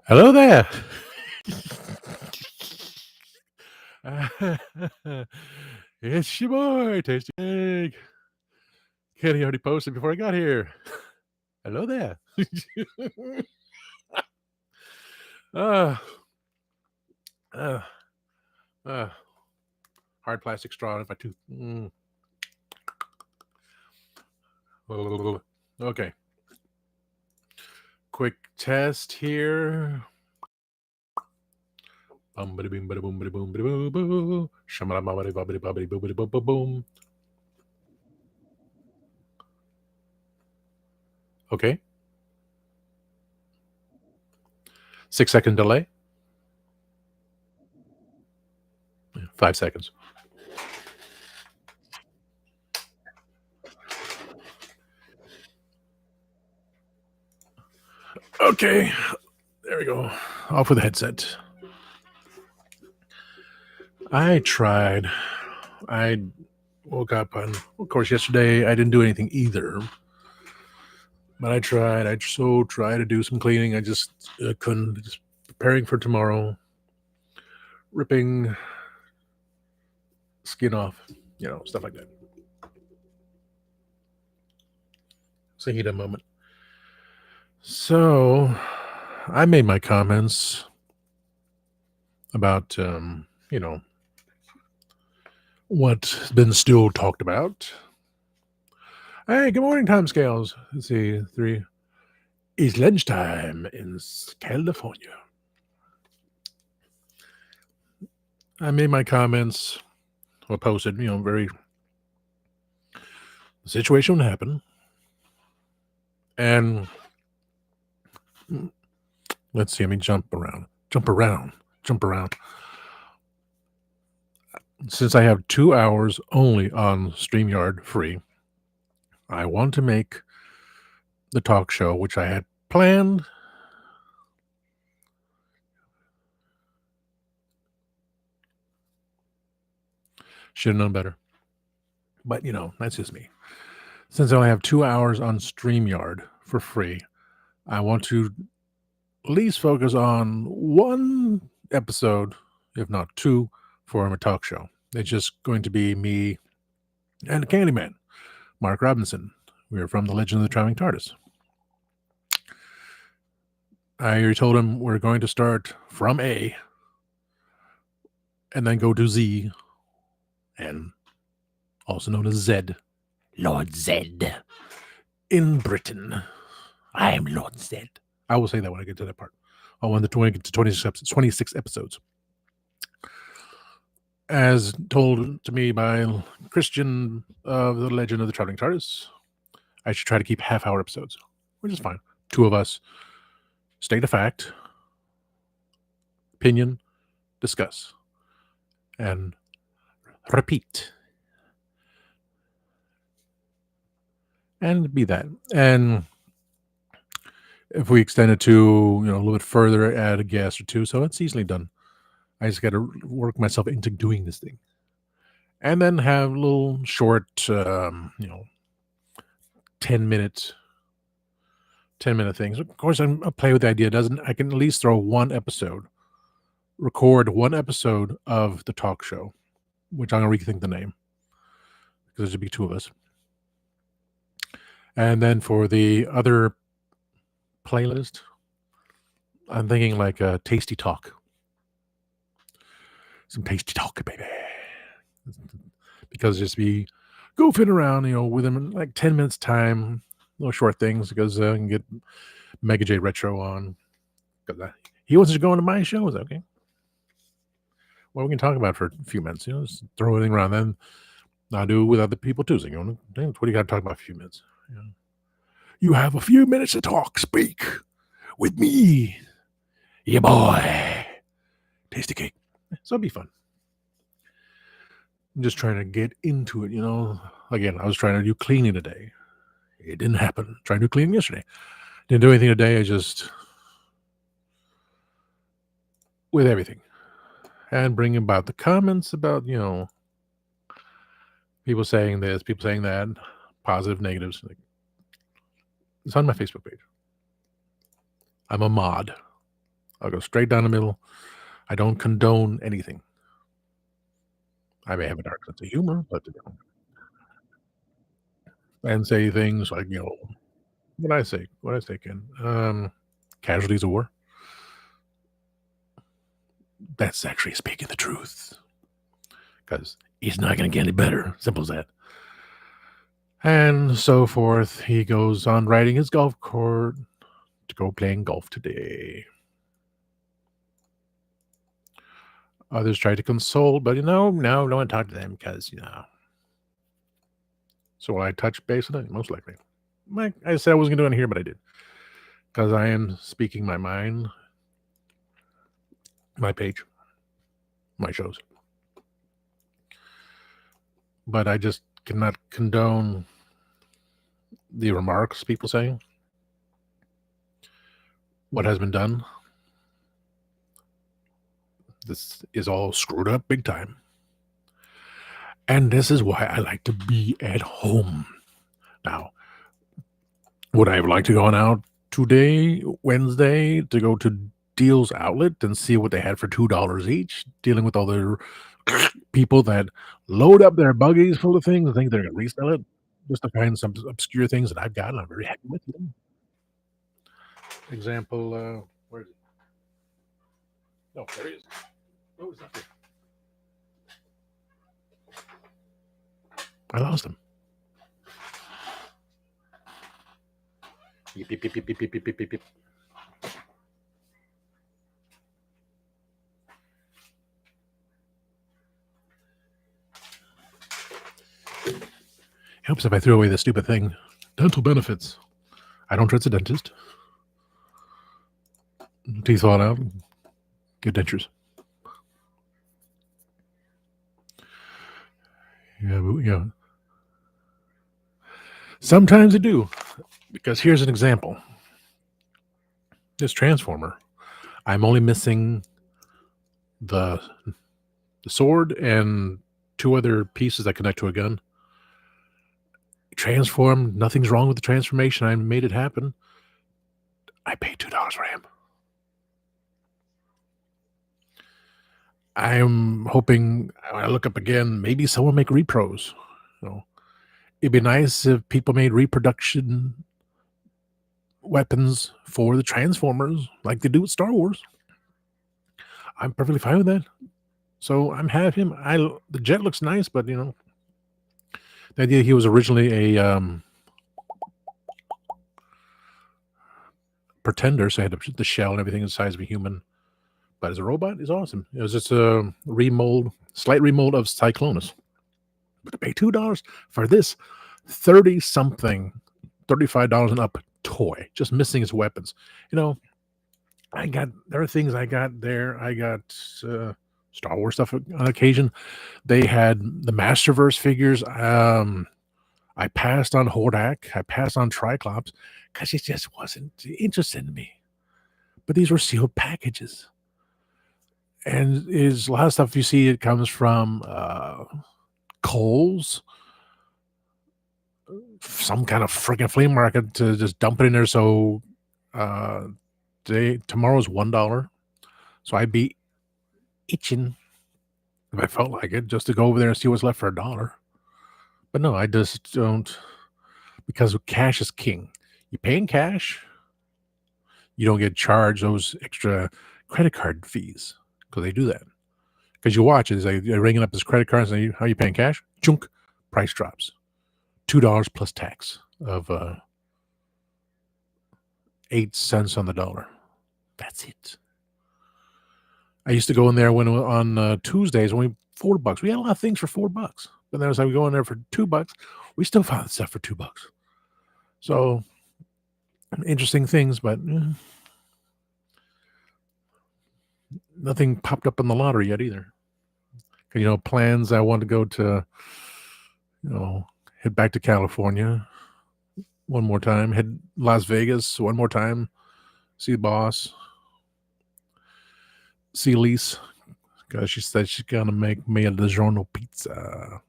Hello there. It's your boy, Tasty Egg. Kenny already posted before I got here. Hello there. uh, uh, uh, hard plastic straw in my tooth. Okay. Quick test here. Bum bada boom bada boom bada boom bada boo boo. Shamala bada bada bada boo bada boo boom. Okay. 6-second delay. 5 seconds. Okay. There we go. Off with the headset. I tried. I woke up and of course yesterday I didn't do anything either. But I tried. I so tried to do some cleaning. I just couldn't. Just preparing for tomorrow. Ripping skin off, stuff like that. Thinking a moment. So I made my comments about what's been still talked about. Hey, good morning, time scales. Let's see, 3 is lunchtime in California. I made my comments or posted, very the situation happened. And let's see, let me jump around. Since I have 2 hours only on StreamYard free, I want to make the talk show, which I had planned. Should have known better. But, that's just me. Since I only have 2 hours on StreamYard for free, I want to at least focus on one episode, if not 2, for my talk show. It's just going to be me and the Candyman, Mark Robinson. We are from The Legend of the Traveling TARDIS. I already told him we're going to start from A and then go to Z, and also known as Zed. Lord Zed. In Britain. I am Lord Zed. I will say that when I get to that part. I'll want the 26 episodes. As told to me by Christian of The Legend of the Traveling TARDIS, I should try to keep half-hour episodes, which is fine. 2 of us state a fact, opinion, discuss, and repeat. And be that. And if we extend it to, a little bit further, add a guest or 2, so it's easily done. I just got to work myself into doing this thing. And then have little short, 10-minute things. Of course, I'll play with the idea. I can at least throw one episode, record one episode of the talk show, which I'm going to rethink the name because there should be 2 of us. And then for the other playlist, I'm thinking like a tasty talk. Some tasty talk, baby. Because just be goofing around, with him in like 10 minutes time, little short things, because I can get Mega J Retro on. Because he wants to go into my shows, okay? Well, we can talk about it for a few minutes, just throw everything around. Then I'll do it with other people too. So, what do you got to talk about a few minutes? You have a few minutes to talk, speak with me, your boy, Tasty Cake. So it'll be fun. I'm just trying to get into it, Again, I was trying to do cleaning today. It didn't happen. Trying to do cleaning yesterday. Didn't do anything today. I just, with everything. And bring about the comments about, people saying this, people saying that. positive, negatives. Like, it's on my Facebook page. I'm a mod. I'll go straight down the middle. I don't condone anything. I may have a dark sense of humor, but and say things like, what I say? What I say, Ken? Casualties of war. That's actually speaking the truth because he's not going to get any better. Simple as that. And so forth. He goes on riding his golf court to go playing golf today. Others try to console, but no, don't want to talk to them because. So will I touch base on it? Most likely. Like I said, I wasn't going to do it here, but I did because I am speaking my mind, my page, my shows. But I just cannot condone the remarks people say. What has been done. This is all screwed up big time. And this is why I like to be at home. Now, would I have liked to gone out today, Wednesday, to go to Deal's Outlet and see what they had for $2 each, dealing with all the people that load up their buggies full of things and think they're going to resell it just to find some obscure things that I've got and I'm very happy with them. Example, where is it? No, there he is. Oh, it's not there. I lost him. Beep, beep, beep, beep, beep, beep, beep, beep, beep. Helps if I threw away the stupid thing. Dental benefits. I don't trust a dentist. Teeth fall out. Get dentures. Yeah. Sometimes I do. Because here's an example. This transformer, I'm only missing the sword and 2 other pieces that connect to a gun. Transformed, nothing's wrong with the transformation. I made it happen. I paid $2 for him. I'm hoping when I look up again, maybe someone make repros. It'd be nice if people made reproduction weapons for the Transformers like they do with Star Wars. I'm perfectly fine with that. So I'm having him. The jet looks nice, but the idea he was originally a pretender, so he had the shell and everything the size of a human. But as a robot, is awesome. It was just a slight remold of Cyclonus. But to pay $2 for this 30-something, $35 and up toy, just missing its weapons. There are things I got there. I got Star Wars stuff on occasion. They had the Masterverse figures. I passed on Hordak. I passed on Triclops because it just wasn't interested in me. But these were sealed packages. And is a lot of stuff you see, it comes from Kohl's, some kind of freaking flea market to just dump it in there. So tomorrow's $1. So I'd be itching if I felt like it just to go over there and see what's left for $1. But no, I just don't, because cash is king. You pay in cash, you don't get charged those extra credit card fees because they do that. Because you watch it, they're ringing up his credit card and say, how are you paying cash? Chunk, price drops. $2 plus tax of 8 cents on the dollar. That's it. I used to go in there on Tuesdays when $4. We had a lot of things for $4. But then as I would go in there for $2, we still found stuff for $2. So interesting things, but nothing popped up on the lottery yet either. Plans. I want to go to, head back to California one more time, head Las Vegas one more time, see the boss, see Lise, because she said she's gonna make me a DiGiorno pizza.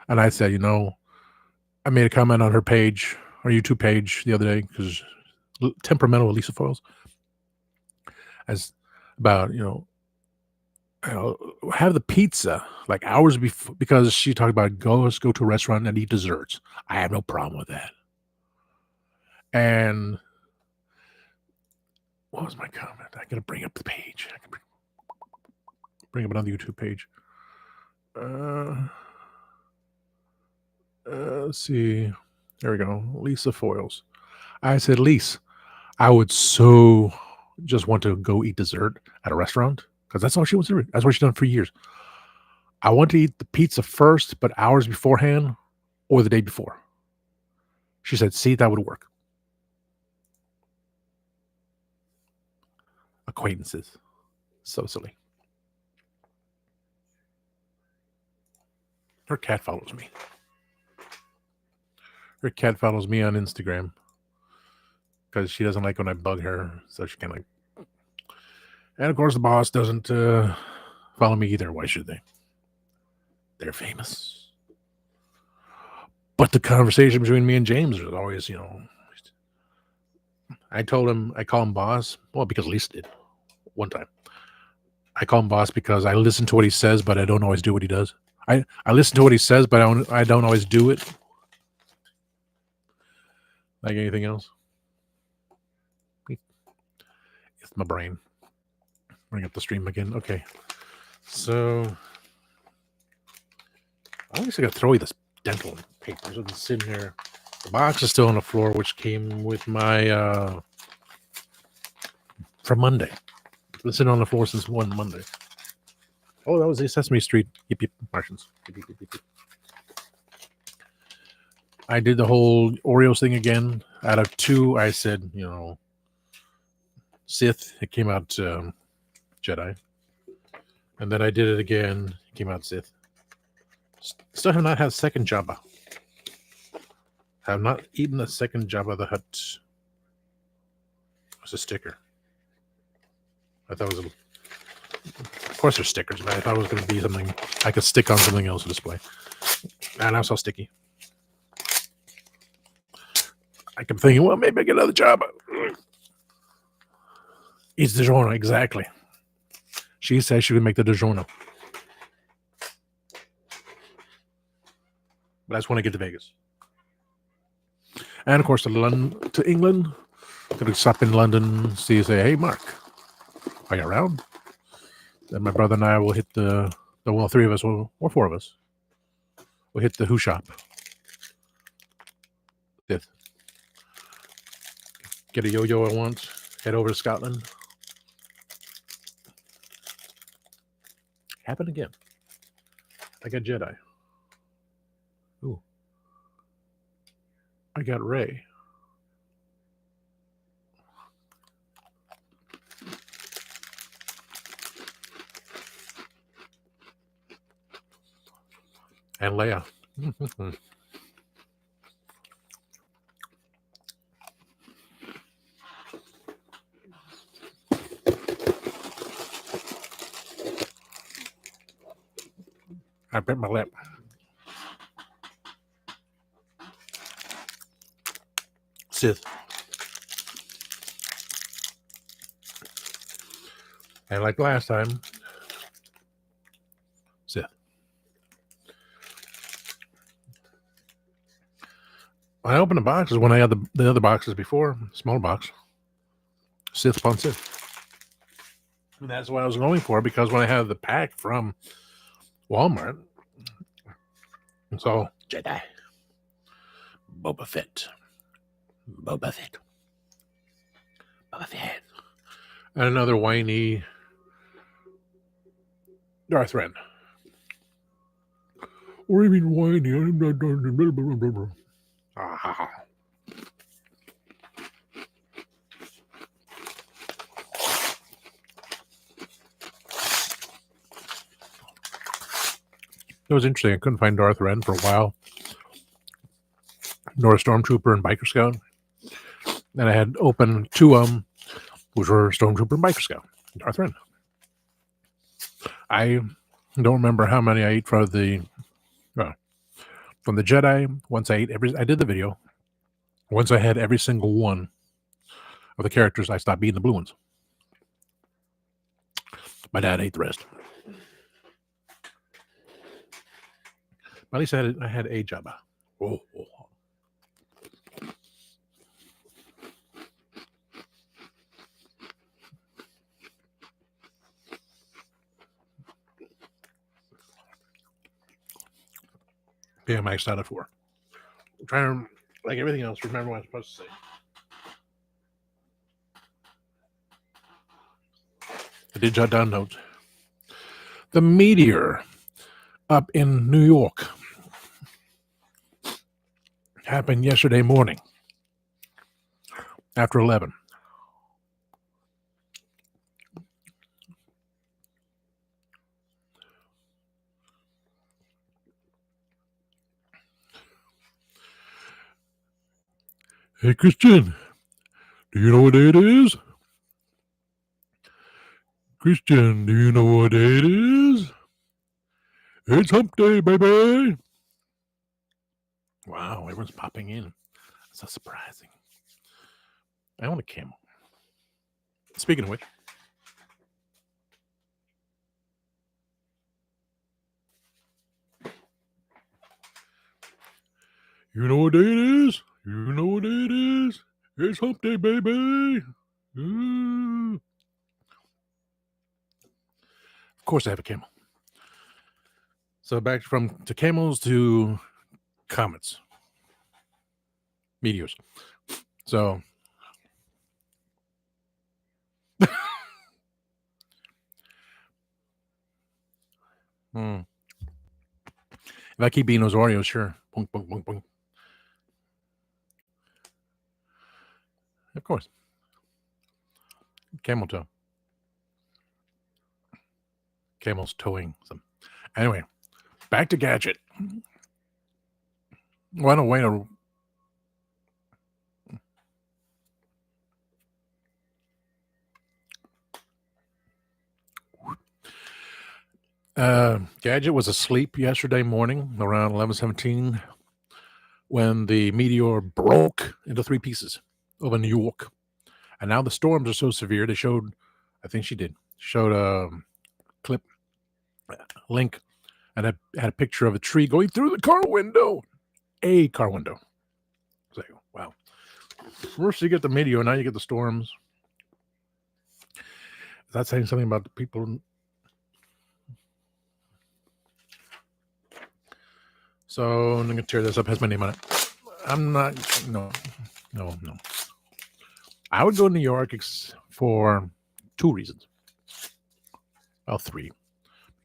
And I said, I made a comment on her page, our YouTube page the other day, because temperamental Lisa Foils, as about, have the pizza like hours before, because she talked about let's go to a restaurant and eat desserts. I have no problem with that. And what was my comment? I gotta bring up the page. I can bring up another YouTube page. Let's see. There we go. Lisa Foils. I said, Lisa, I would so just want to go eat dessert at a restaurant because that's all she wants to do. That's what she's done for years. I want to eat the pizza first, but hours beforehand or the day before. She said, see, that would work. Acquaintances. So silly. Her cat follows me. Her cat follows me on Instagram because she doesn't like when I bug her. So she can and of course the boss doesn't follow me either. Why should they? They're famous. But the conversation between me and James is always, I told him, I call him boss. Well, because Lisa did one time. I call him boss because I listen to what he says, but I don't always do what he does. I listen to what he says, but I don't always do it. Like anything else. It's my brain. Bring up the stream again. Okay. So I guess I got to throw away this dental paper. So it's sitting here. The box is still on the floor, which came with my from Monday. It's been sitting on the floor since one Monday. Oh, that was a Sesame Street. Yip, yip, Martians. Yip, yip, yip, yip. I did the whole Oreos thing again. Out of 2, I said, Sith. It came out Jedi. And then I did it again. It came out Sith. Still have not had second Jabba. Have not eaten a second Jabba the Hutt. It was a sticker. I thought it was of course there's stickers, but I thought it was going to be something I could stick on something else to display. And I was so sticky. I kept thinking, well, maybe I get another Jabba. It's DiGiorno, exactly. She said she would make the DiGiorno. But I just want to get to Vegas. And of course, to England. Going to stop in London, say, hey, Mark, are you around? Then my brother and I will hit the 3 of us, or 4 of us, we'll hit the Who shop. Fifth. Get a yo-yo at once. Head over to Scotland. Happen again. I got Jedi. Ooh. I got Rey. And Leia. I bit my lip. Sith. And like last time, Sith. I opened the boxes when I had the other boxes before, small box. Sith upon Sith. And that's what I was going for, because when I had the pack from Walmart, it's all Jedi. Boba Fett. Boba Fett. Boba Fett. And another whiny Darth Ren. What do you mean whiny? Ah. It was interesting. I couldn't find Darth Ren for a while, nor a Stormtrooper and Biker Scout. And I had opened 2 of them, which were Stormtrooper and Biker Scout. Darth Ren. I don't remember how many I ate for the from the Jedi. Once I did the video. Once I had every single one of the characters, I stopped eating the blue ones. My dad ate the rest. At least I had a Jabba. Oh. Yeah, I'm excited for. I'm trying to, like everything else, remember what I'm supposed to say. I did jot down notes. The meteor up in New York happened yesterday morning after 11. Hey, Christian, do you know what day it is? Christian, do you know what day it is? It's Hump Day, baby. Wow, everyone's popping in. So surprising. I want a camel. Speaking of which, you know what day it is? You know what day it is? It's Hump Day, baby. Ooh. Of course, I have a camel. So back to camels to comets, meteors. So if I keep eating those Oreos, sure. Boing, boing, boing, boing. Of course. Camel toe. Camel's towing some. Anyway, back to Gadget. Why don't wait Gadget was asleep yesterday morning around 11:17 when the meteor broke into 3 pieces over New York. And now the storms are so severe, they showed, I think showed a clip, link, and had a picture of a tree going through the car window. A car window. So, wow. First you get the meteor, now you get the storms. Is that saying something about the people? So I'm going to tear this up. It has my name on it. I'm not, no. I would go to New York for 2 reasons. Well, 3.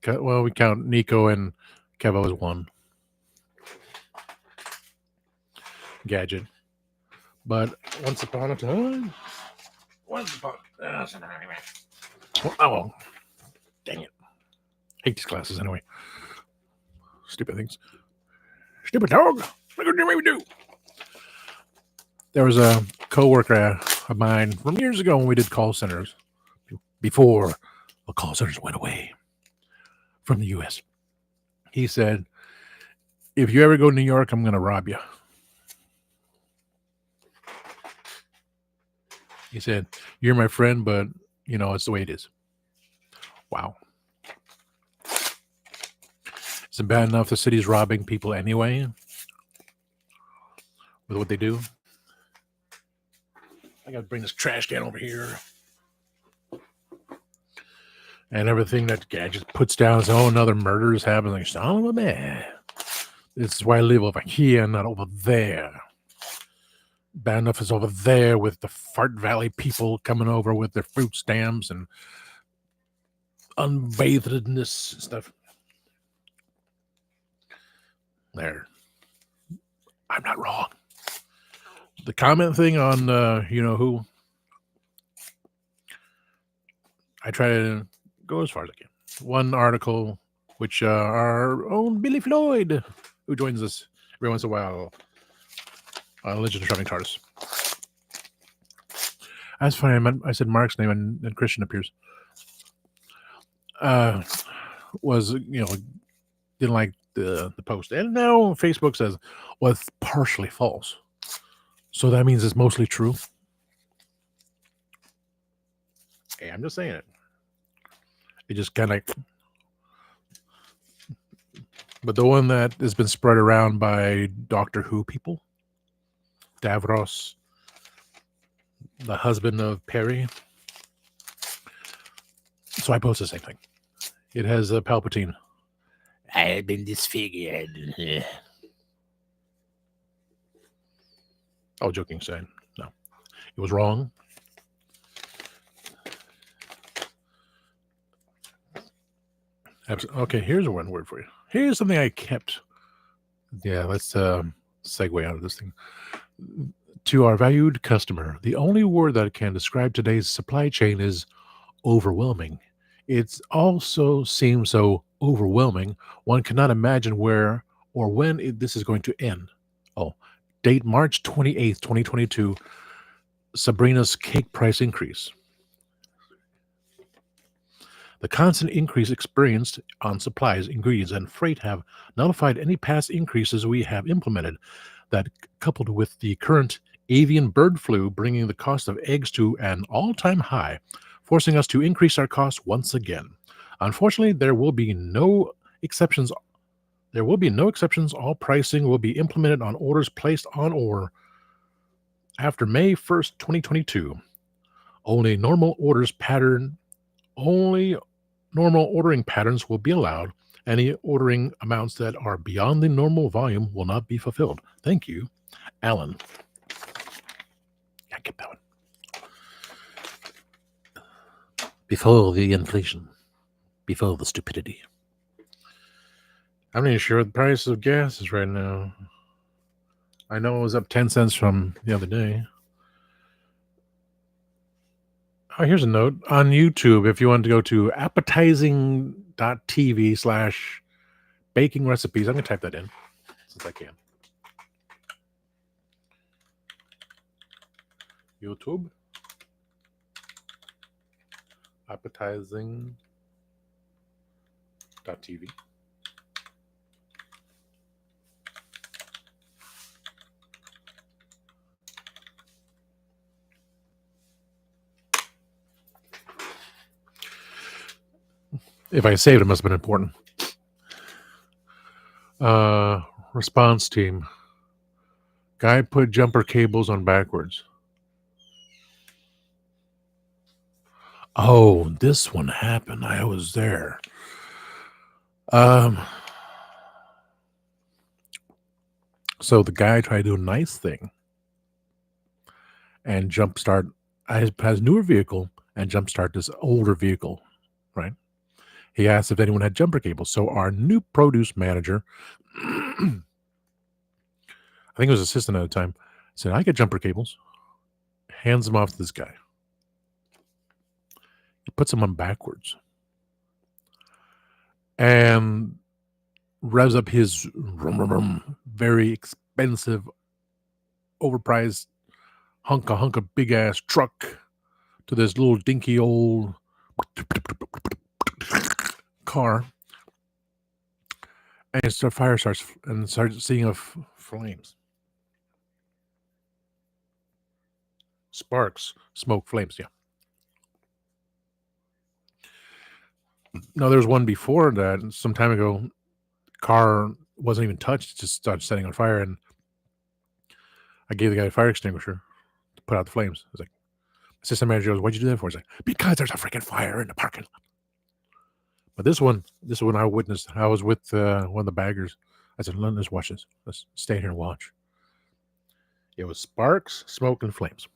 Well, we count Nico and Kevo as 1. Gadget. But once upon a time. Oh, dang it. Hate these glasses anyway. Stupid things. Stupid dog. Look what you do. There was a coworker of mine from years ago when we did call centers, before the call centers went away from the U.S. He said, if you ever go to New York, I'm going to rob you. He said, you're my friend, but, it's the way it is. Wow. Is it bad enough the city's robbing people anyway with what they do? I got to bring this trash can over here. And everything that Gadget puts down is, another murder is happening. Like, son of a man. This is why I live over here, not over there. Bad enough is over there with the Fart Valley people coming over with their fruit stamps and unbathedness stuff. There. I'm not wrong. The comment thing on who, I try to go as far as I can. One article, which our own Billy Floyd, who joins us every once in a while on Legend of Traveling TARDIS. That's funny. I said Mark's name and Christian appears. Was, didn't like the post. And now Facebook says, well, it's partially false. So that means it's mostly true. Hey, I'm just saying it. It just kind of, but the one that has been spread around by Doctor Who people, Davros, the husband of Perry. So I post the same thing. It has a Palpatine. I have been disfigured. Oh, joking aside. No. It was wrong. Okay, here's one word for you. Here's something I kept. Yeah, let's segue out of this thing. To our valued customer, the only word that can describe today's supply chain is overwhelming. It also seems so overwhelming, one cannot imagine where or when this is going to end. Oh, date March 28th, 2022, Sabrina's cake price increase. The constant increase experienced on supplies, ingredients, and freight have nullified any past increases we have implemented. That, coupled with the current avian bird flu, bringing the cost of eggs to an all-time high, forcing us to increase our costs once again. Unfortunately, there will be no exceptions. There will be no exceptions. All pricing will be implemented on orders placed on or after May 1st, 2022. Only normal ordering patterns will be allowed. Any ordering amounts that are beyond the normal volume will not be fulfilled. Thank you, Alan. I get that one. Before the inflation, before the stupidity. I'm not even sure what the price of gas is right now. I know it was up 10 cents from the other day. Oh, here's a note on YouTube. If you want to go to appetizing.tv/baking recipes, I'm going to type that in since I can. YouTube. Appetizing.tv. If I saved it, must have been important. Response team. Guy put jumper cables on backwards. Oh, this one happened. I was there. So the guy tried to do a nice thing and jumpstart his newer vehicle and jumpstart this older vehicle, right? He asked if anyone had jumper cables. So our new produce manager, I think it was assistant at the time, said, I get jumper cables. Hands them off to this guy. He puts them on backwards and revs up his very expensive, overpriced hunk of big ass truck to this little dinky old car, and the fire starts seeing of flames, sparks, smoke, flames. Yeah. No, there was one before that some time ago. Car wasn't even touched; just started setting on fire, and I gave the guy a fire extinguisher to put out the flames. I was like, assistant manager goes, "What'd you do that for?" He's like, "Because there's a freaking fire in the parking lot." But this one I witnessed. I was with one of the baggers. I said, let's watch this. Let's stay here and watch. It was sparks, smoke, and flames.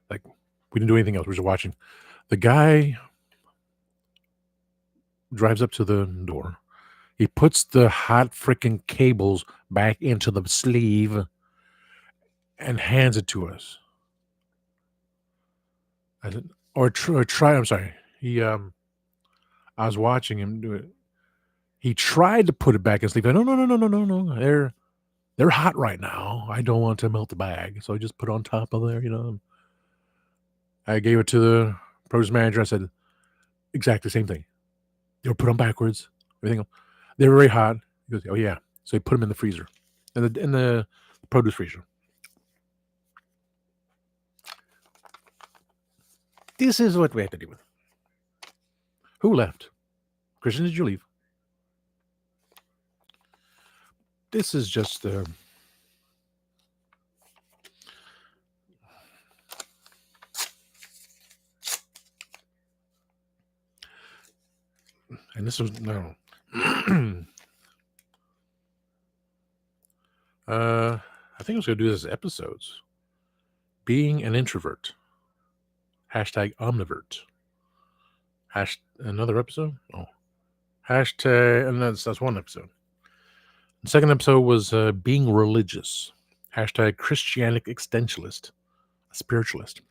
Like, we didn't do anything else. We were just watching. The guy drives up to the door. He puts the hot freaking cables back into the sleeve and hands it to us. I said, or try. I'm sorry. I was watching him do it. He tried to put it back in sleeve. No. They're hot right now. I don't want to melt the bag. So I just put it on top of there, I gave it to the produce manager. I said, exactly the same thing. They were put on backwards. Everything else. They were very hot. He goes, "Oh yeah." So he put them in the freezer, in the produce freezer. This is what we have to deal with. Who left? Christian, did you leave? This is just and this was no. I think I was going to do this as episodes. Being an introvert. Hashtag omnivert. Another episode? Oh. Hashtag, and that's one episode. The second episode was being religious. Hashtag Christianic existentialist, a spiritualist.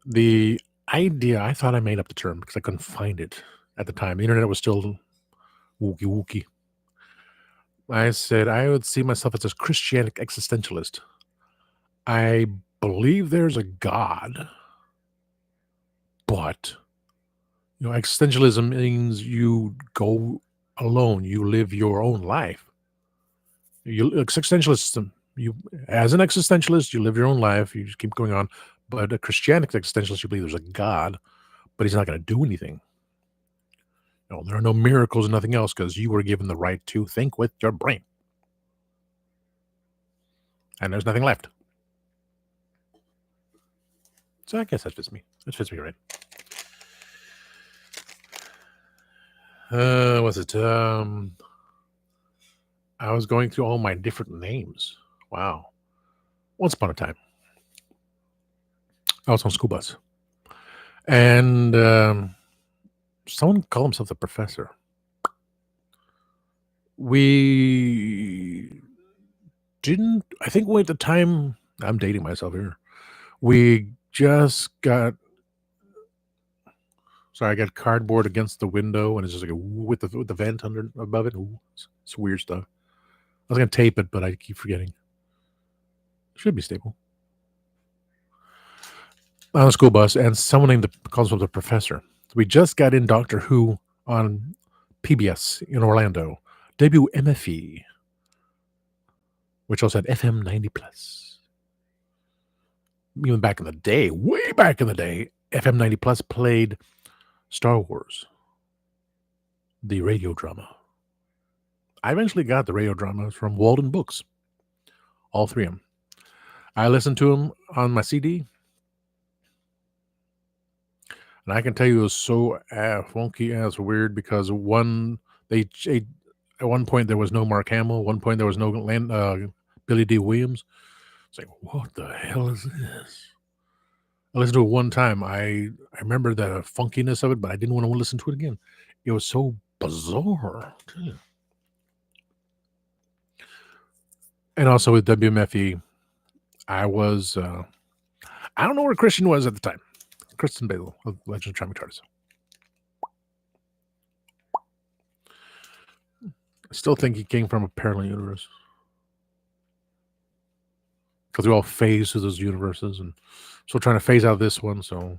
The idea, I thought I made up the term because I couldn't find it at the time. The internet was still wookie. I said I would see myself as a Christianic existentialist. I believe there's a God, but existentialism means you go alone. You live your own life. You existentialist. You as an existentialist, you live your own life. You just keep going on. But a Christianic existentialist, you believe there's a God, but he's not going to do anything. There are no miracles and nothing else because you were given the right to think with your brain. And there's nothing left. So I guess that fits me. That fits me right. Was it? I was going through all my different names. Wow. Once upon a time, I was on a school bus. And someone called himself the professor. We didn't, I think at the time, I'm dating myself here. We just got, I got cardboard against the window and it's just like with the vent under above it. Ooh, it's weird stuff. I was going to tape it, but I keep forgetting. It should be stable. On a school bus, and someone calls himself the professor. We just got in Doctor Who on PBS in Orlando, WMFE, which also had FM 90 plus. Even back in the day, way back in the day, FM 90 plus played Star Wars, the radio drama. I eventually got the radio dramas from Walden Books, all three of them. I listened to them on my CD. And I can tell you it was so funky ass weird because at one point there was no Mark Hamill. At one point there was no Billy D. Williams. It's like, what the hell is this? I listened to it one time. I remember the funkiness of it, but I didn't want to listen to it again. It was so bizarre. And also with WMFE, I was, I don't know where Christian was at the time. Kristen Bale of Legend of Charming TARDIS. I still think he came from a parallel universe. Because we all phase through those universes, and so we're trying to phase out this one. So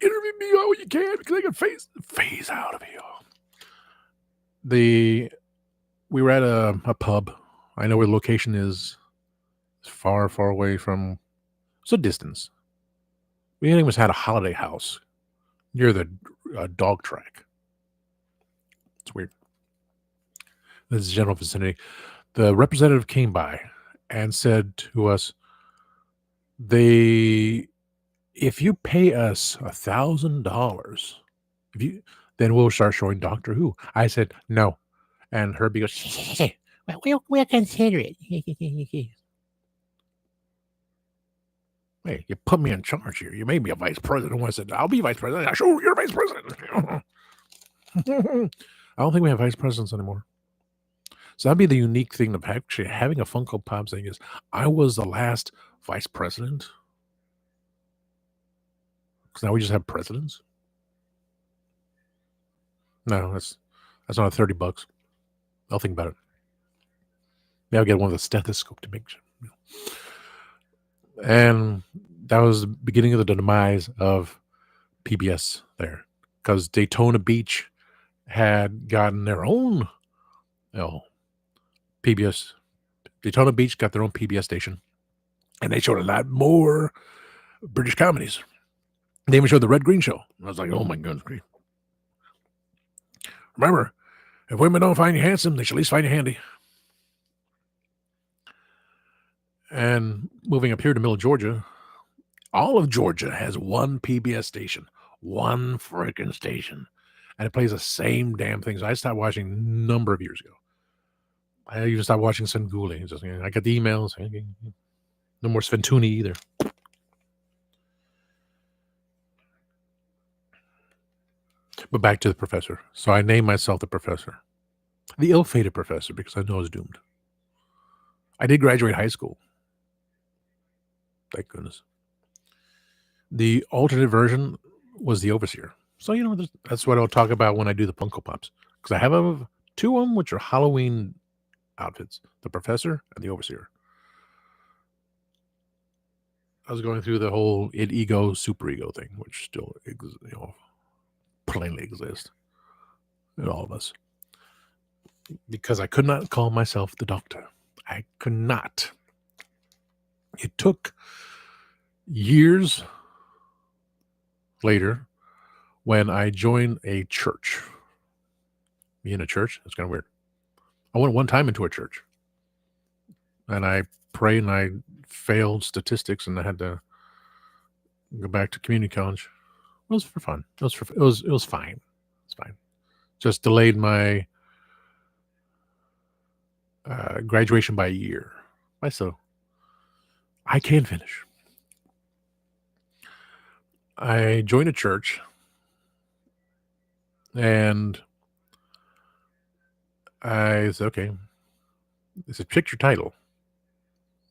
interview me all you can because I can phase out of here. We were at a pub. I know where the location is. It's far, far away from. It's a distance. We almost had a holiday house near the dog track. It's weird. This is general vicinity. The representative came by and said to us, if you pay us $1,000, then we'll start showing Doctor Who. I said, no. And Herbie goes, we'll consider it. Hey, you put me in charge here. You made me a vice president. I said, I'll be vice president. Sure, you're vice president. I don't think we have vice presidents anymore. So that'd be the unique thing of actually having a Funko Pop saying is, I was the last vice president. Because now we just have presidents. No, that's not $30. I'll think about it. Maybe I'll get one with a stethoscope to make sure. And that was the beginning of the demise of PBS there, because Daytona Beach had gotten their own, PBS. Daytona Beach got their own PBS station, and they showed a lot more British comedies. They even showed the Red Green Show. I was like, oh my goodness. Remember, if women don't find you handsome, they should at least find you handy. And moving up here to middle Georgia, all of Georgia has one PBS station, one freaking station, and it plays the same damn things. I stopped watching a number of years ago. I even stopped watching Senguli. I got the emails. No more Sventuni either. But back to the professor. So I named myself the professor. The ill-fated professor, because I know I was doomed. I did graduate high school. Thank goodness. The alternate version was the overseer. So, that's what I'll talk about when I do the Funko Pops. Because I have two of them, which are Halloween outfits. The professor and the overseer. I was going through the whole id-ego, super-ego thing, which still plainly exists in all of us. Because I could not call myself the doctor. I could not. It took years later when I joined a church. Me in a church? That's kind of weird. I went one time into a church. And I prayed and I failed statistics and I had to go back to community college. It was for fun. It was fine. It's fine. Just delayed my graduation by a year. I can finish. I joined a church and I said, okay, they said, pick your title,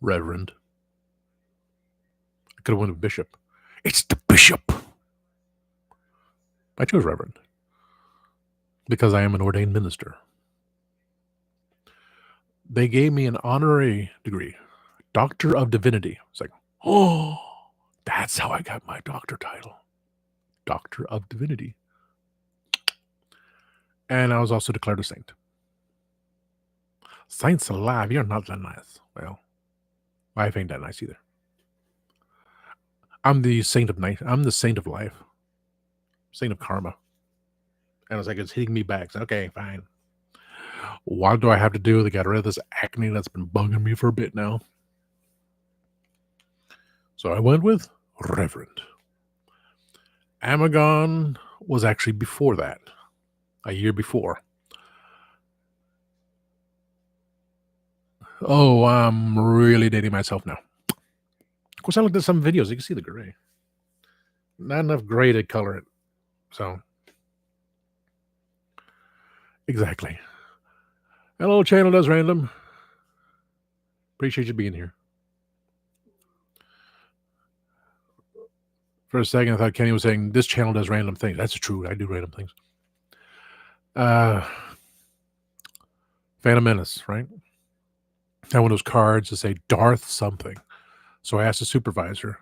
Reverend. I could have went with Bishop. It's the Bishop. I chose Reverend because I am an ordained minister. They gave me an honorary degree, Doctor of Divinity. It's like, oh, that's how I got my doctor title, Doctor of Divinity. And I was also declared a saint. Saints alive, you're not that nice. Well, life ain't that nice either. I'm the saint of night. I'm the saint of life, saint of karma. And it's like it's hitting me back. So, okay, fine. What do I have to do to get rid of this acne that's been bugging me for a bit now? So I went with Reverend. Amagon was actually before that, a year before. Oh, I'm really dating myself now. Of course, I looked at some videos. You can see the gray. Not enough gray to color it. So, exactly. Hello, Channel Does Random. Appreciate you being here. For a second, I thought Kenny was saying, this channel does random things. That's true. I do random things. Phantom Menace, right? I had one of those cards to say Darth something. So I asked the supervisor,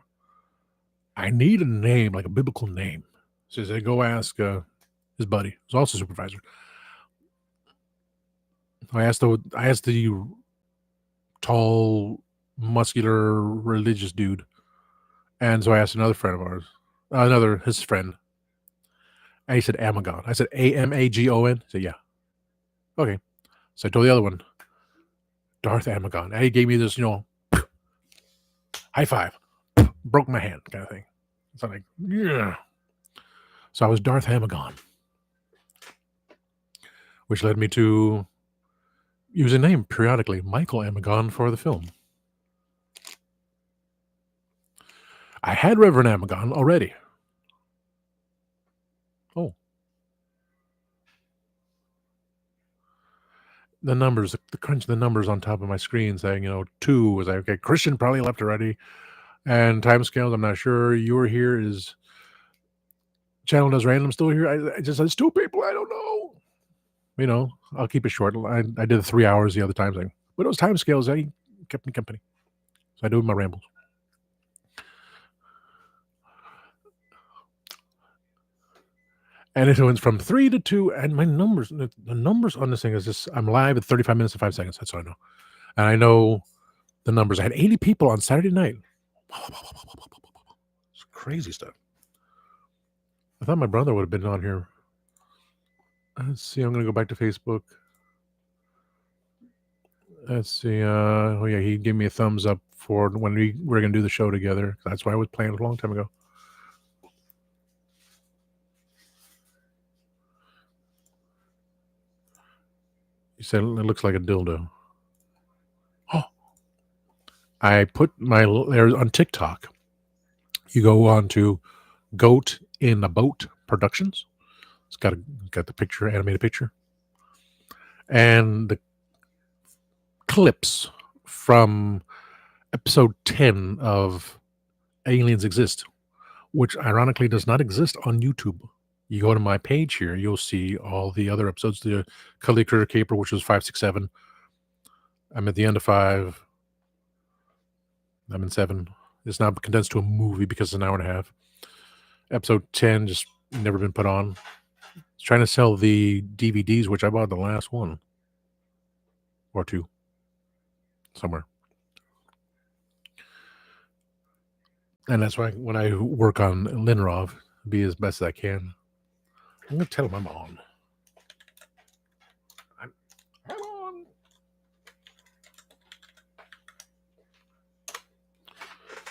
I need a name, like a biblical name. So he said, go ask his buddy, who's also a supervisor. I asked the tall, muscular, religious dude. And so I asked another friend of ours, his friend. And he said Amagon. I said Amagon. He said, yeah. Okay. So I told the other one, Darth Amagon. And he gave me this, high five. Broke my hand kind of thing. So I'm like, yeah. So I was Darth Amagon. Which led me to use a name periodically, Michael Amagon, for the film. I had Reverend Amagon already. Oh. The numbers, the numbers on top of my screen saying, 2 was like, okay, Christian probably left already. And timescales, I'm not sure. You were here. Is Channel Does Random still here? I just said, it's 2 people. I don't know. I'll keep it short. I did 3 hours the other time saying, But those time scales, they kept me company. So I do my rambles. And it went from 3 to 2, and my numbers, the numbers on this thing is just, I'm live at 35 minutes and 5 seconds. That's all I know. And I know the numbers. I had 80 people on Saturday night. It's crazy stuff. I thought my brother would have been on here. Let's see. I'm going to go back to Facebook. Let's see. Oh, yeah. He gave me a thumbs up for when we were going to do the show together. That's why I was playing it a long time ago. He said it looks like a dildo. Oh, I put my there on TikTok. You go on to Goat in a Boat Productions. It's got the picture, animated picture, and the clips from episode 10 of Aliens Exist, which ironically does not exist on YouTube. You go to my page here, you'll see all the other episodes. The Cuddly Critter Caper, which was 5, 6, 7. I'm at the end of 5. I'm in 7. It's now condensed to a movie because it's an hour and a half. Episode 10 just never been put on. It's trying to sell the DVDs, which I bought the last one or 2 somewhere. And that's why when I work on Linrov, be as best as I can. I'm going to tell him I'm on. I'm on.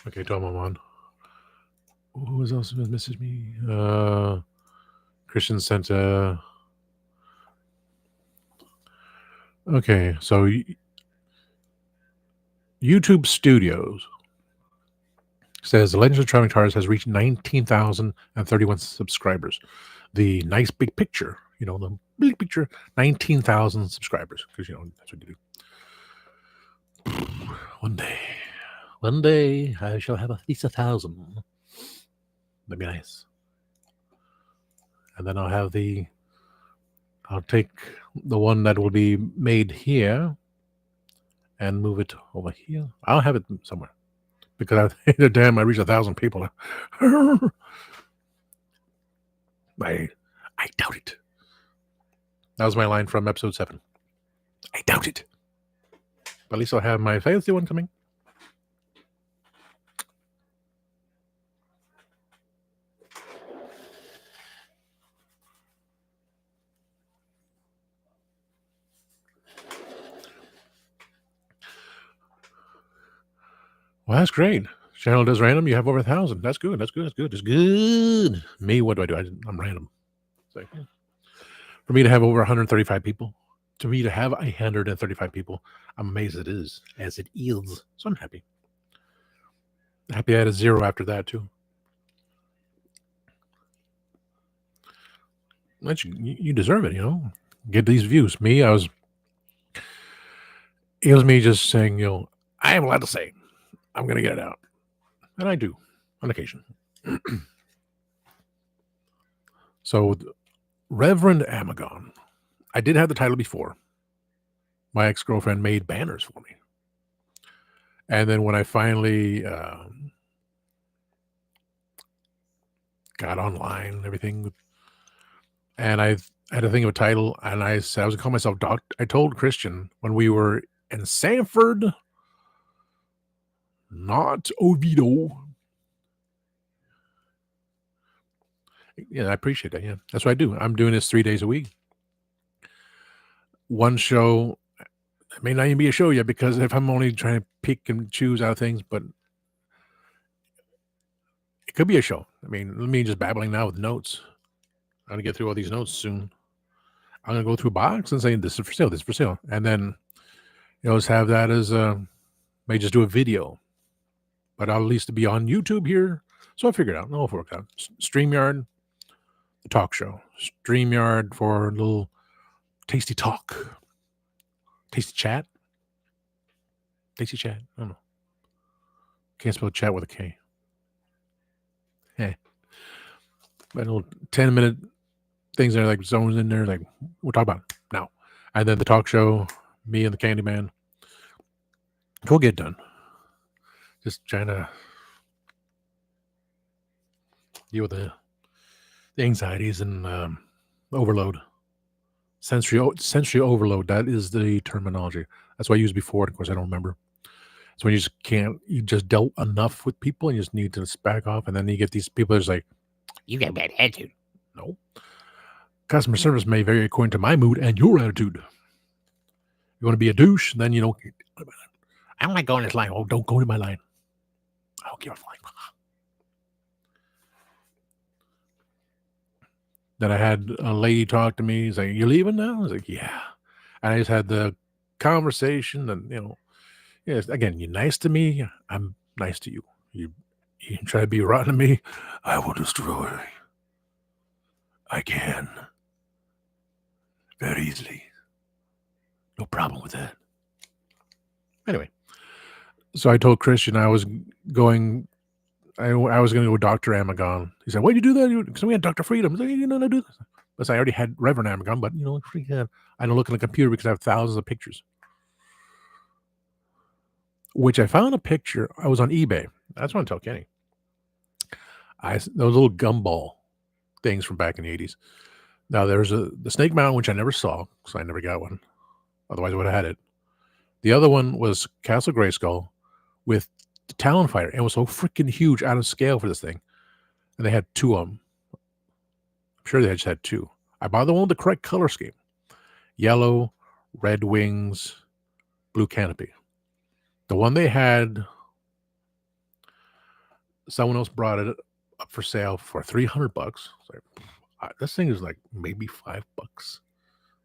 Okay, tell him I'm on. Who else misses me? Christian sent a... Okay, so YouTube Studios says the Legends of Traveling Cars has reached 19,031 subscribers. The nice big picture, the big picture, 19,000 subscribers, because that's what you do. One day I shall have at least 1,000. That'd be nice. And then I'll take the one that will be made here and move it over here. I'll have it somewhere. Because I reached 1,000 people. I doubt it. That was my line from episode 7. I doubt it. But at least I'll have my fancy one coming. Well, that's great. Channel does random. You have over 1,000. That's good. That's good. Me, what do I do? I'm random. So, for me to have over 135 people, I'm amazed it is, as it is. So I'm happy. Happy I had a 0 after that, too. You deserve it, Get these views. It was me just saying, I have a lot to say. I'm going to get it out. And I do, on occasion. So, Reverend Amagon. I did have the title before. My ex-girlfriend made banners for me. And then when I finally got online and everything, and I had to think of a title, and I said I was going to call myself Doc. I told Christian when we were in Sanford, not Oviedo. Yeah, I appreciate that. Yeah, that's what I do. I'm doing this 3 days a week. One show, it may not even be a show yet, because if I'm only trying to pick and choose out things, but it could be a show. Let me just babbling now with notes. I'm going to get through all these notes soon. I'm going to go through a box and say, this is for sale, this is for sale. And then, just have that as may just do a video. But I'll at least be on YouTube here. So I figured out. I'll work out. StreamYard, the talk show. StreamYard for a little tasty talk. Tasty chat. Tasty chat. I don't know. Can't spell chat with a K. Hey. But little 10-minute things that are like zones in there. Like, we'll talk about it now. And then the talk show, me and the Candyman. We'll get done. Just trying to deal with the anxieties and overload. Sensory overload. That is the terminology. That's what I used before. Of course, I don't remember. So when you just can't, you just dealt enough with people and you just need to back off. And then you get these people that's like, you got a bad attitude. No. Customer service may vary according to my mood and your attitude. You want to be a douche, then you don't. I don't like going this line. Oh, don't go to my line. I don't give a fuck. Then I had a lady talk to me. He's like, "You leaving now?" I was like, "Yeah." And I just had the conversation, and yes, again, you're nice to me. I'm nice to you. You try to be rotten to me, I will destroy. I can very easily. No problem with that. Anyway, so I told Christian I was going. I was going to go with Dr. Amagon. He said, "Why'd you do that?" Because we had Dr. Freedom. I was like, "You know, I do this." Because I already had Reverend Amagon, but I don't look in the computer because I have thousands of pictures. Which I found a picture. I was on eBay. I just want to tell Kenny. Those little gumball things from back in the 80s. Now there's the Snake Mountain, which I never saw, so I never got one. Otherwise, I would have had it. The other one was Castle Grayskull with the Talon Fighter. It was so freaking huge, out of scale for this thing. And they had two of them. I'm sure they just had two. I bought the one with the correct color scheme: yellow, red wings, blue canopy. The one they had, someone else brought it up for sale for $300. Like, this thing is like maybe $5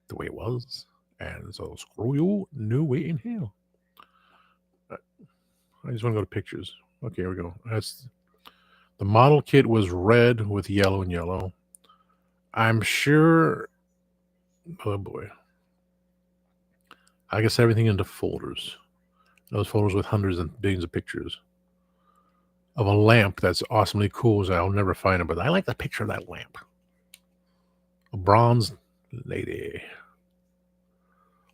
the way it was. And so screw you, no way in hell. I just want to go to pictures. Okay, here we go. That's the model kit was red with yellow and yellow. I'm sure. Oh boy. I guess everything into folders. Those folders with hundreds and billions of pictures of a lamp that's awesomely cool. So I'll never find it, but I like the picture of that lamp. A bronze lady.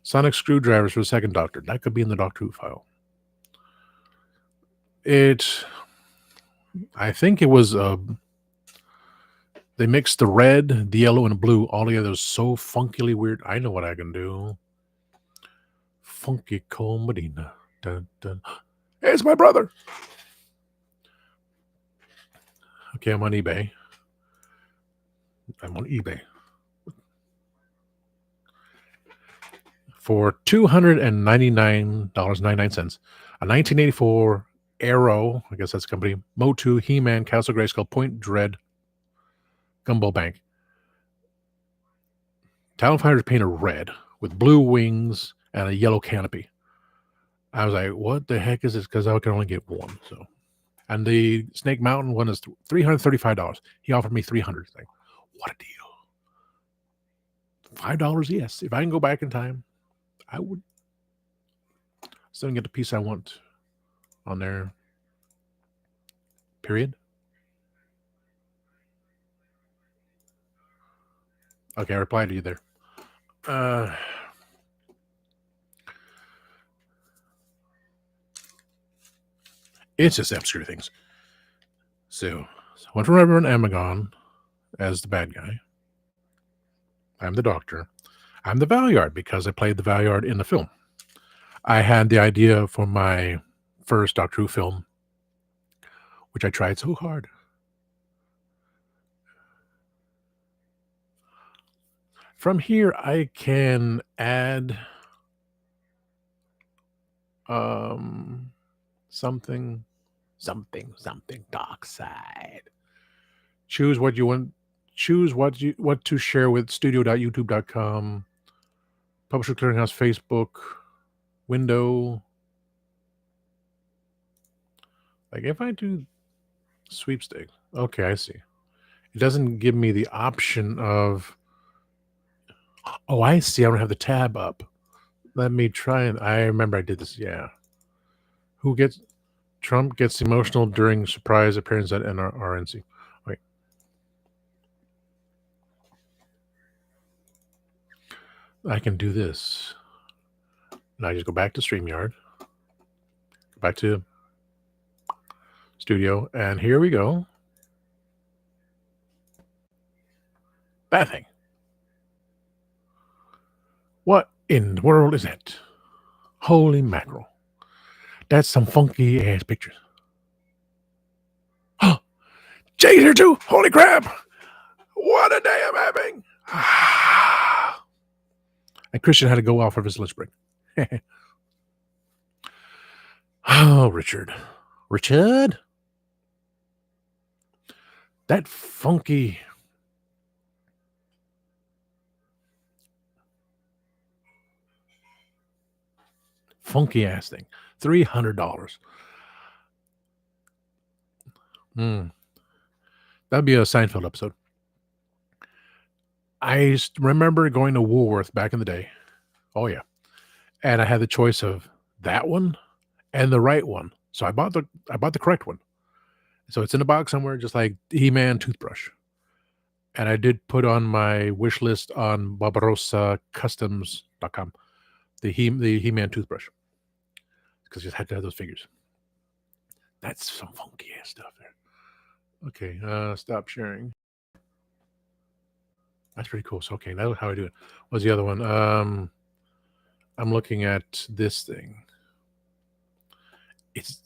Sonic screwdrivers for the second Doctor. That could be in the Doctor Who file. I think it was. They mixed the red, the yellow, and the blue all together. It was so funkily weird. I know what I can do. Funky Cole Medina. Dun, dun. Hey, it's my brother. Okay, I'm on eBay. For $299.99. A 1984 Arrow, I guess that's the company, Motu, He-Man, Castle Grayskull, Point Dread, Gumball Bank. Talon Fighter's painted red with blue wings and a yellow canopy. I was like, what the heck is this? Because I can only get one. So, and the Snake Mountain one is $335. He offered me $300. Like, what a deal. $5, yes. If I can go back in time, I would. Still get the piece I want on there. Period. Okay, I replied to you there. It's just obscure things. So, went from Reverend Amagon as the bad guy. I'm the Doctor. I'm the Valyard because I played the Valyard in the film. I had the idea for my first Doctor Who film, which I tried so hard. From here, I can add something dark side. Choose what you want. Choose what to share with studio.youtube.com, Publisher Clearinghouse Facebook, window. Like if I do sweepstakes, okay, I see. It doesn't give me the option of. Oh, I see. I don't have the tab up. Let me try and. I remember I did this. Yeah. Trump gets emotional during surprise appearance at RNC. Wait. I can do this. Now I just go back to StreamYard. back to studio, and here we go. That thing. What in the world is that? Holy mackerel. That's some funky ass pictures. Oh, Jay's here too. Holy crap. What a day I'm having. And Christian had to go off of his lunch break. Oh, Richard. Richard? That funky ass thing. $300. That'd be a Seinfeld episode. I remember going to Woolworth back in the day. Oh yeah. And I had the choice of that one and the right one. So I bought the correct one. So it's in a box somewhere, just like He-Man toothbrush. And I did put on my wish list on BarbarossaCustoms.com the He-Man toothbrush, because you had to have those figures. That's some funky ass stuff there. Okay, stop sharing. That's pretty cool. So okay, that's how I do it. What's the other one? I'm looking at this thing. It's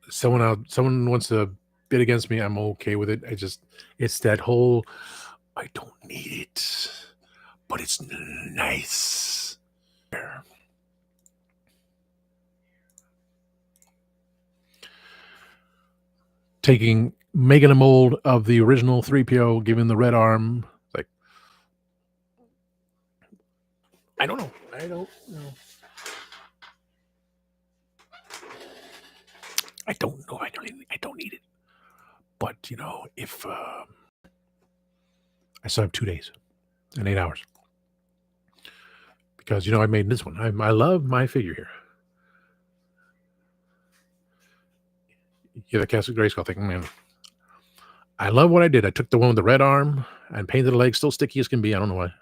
someone wants to bid against me. I'm okay with it. It's that whole, I don't need it, but it's nice. Making a mold of the original 3PO, giving the red arm. Like, I don't know. I don't know. I don't know. I don't need it. But if I still have 2 days and 8 hours, because I made this one. I love my figure here. Yeah, the Castle Grayskull thing, man. I love what I did. I took the one with the red arm and painted the leg, still sticky as can be. I don't know why,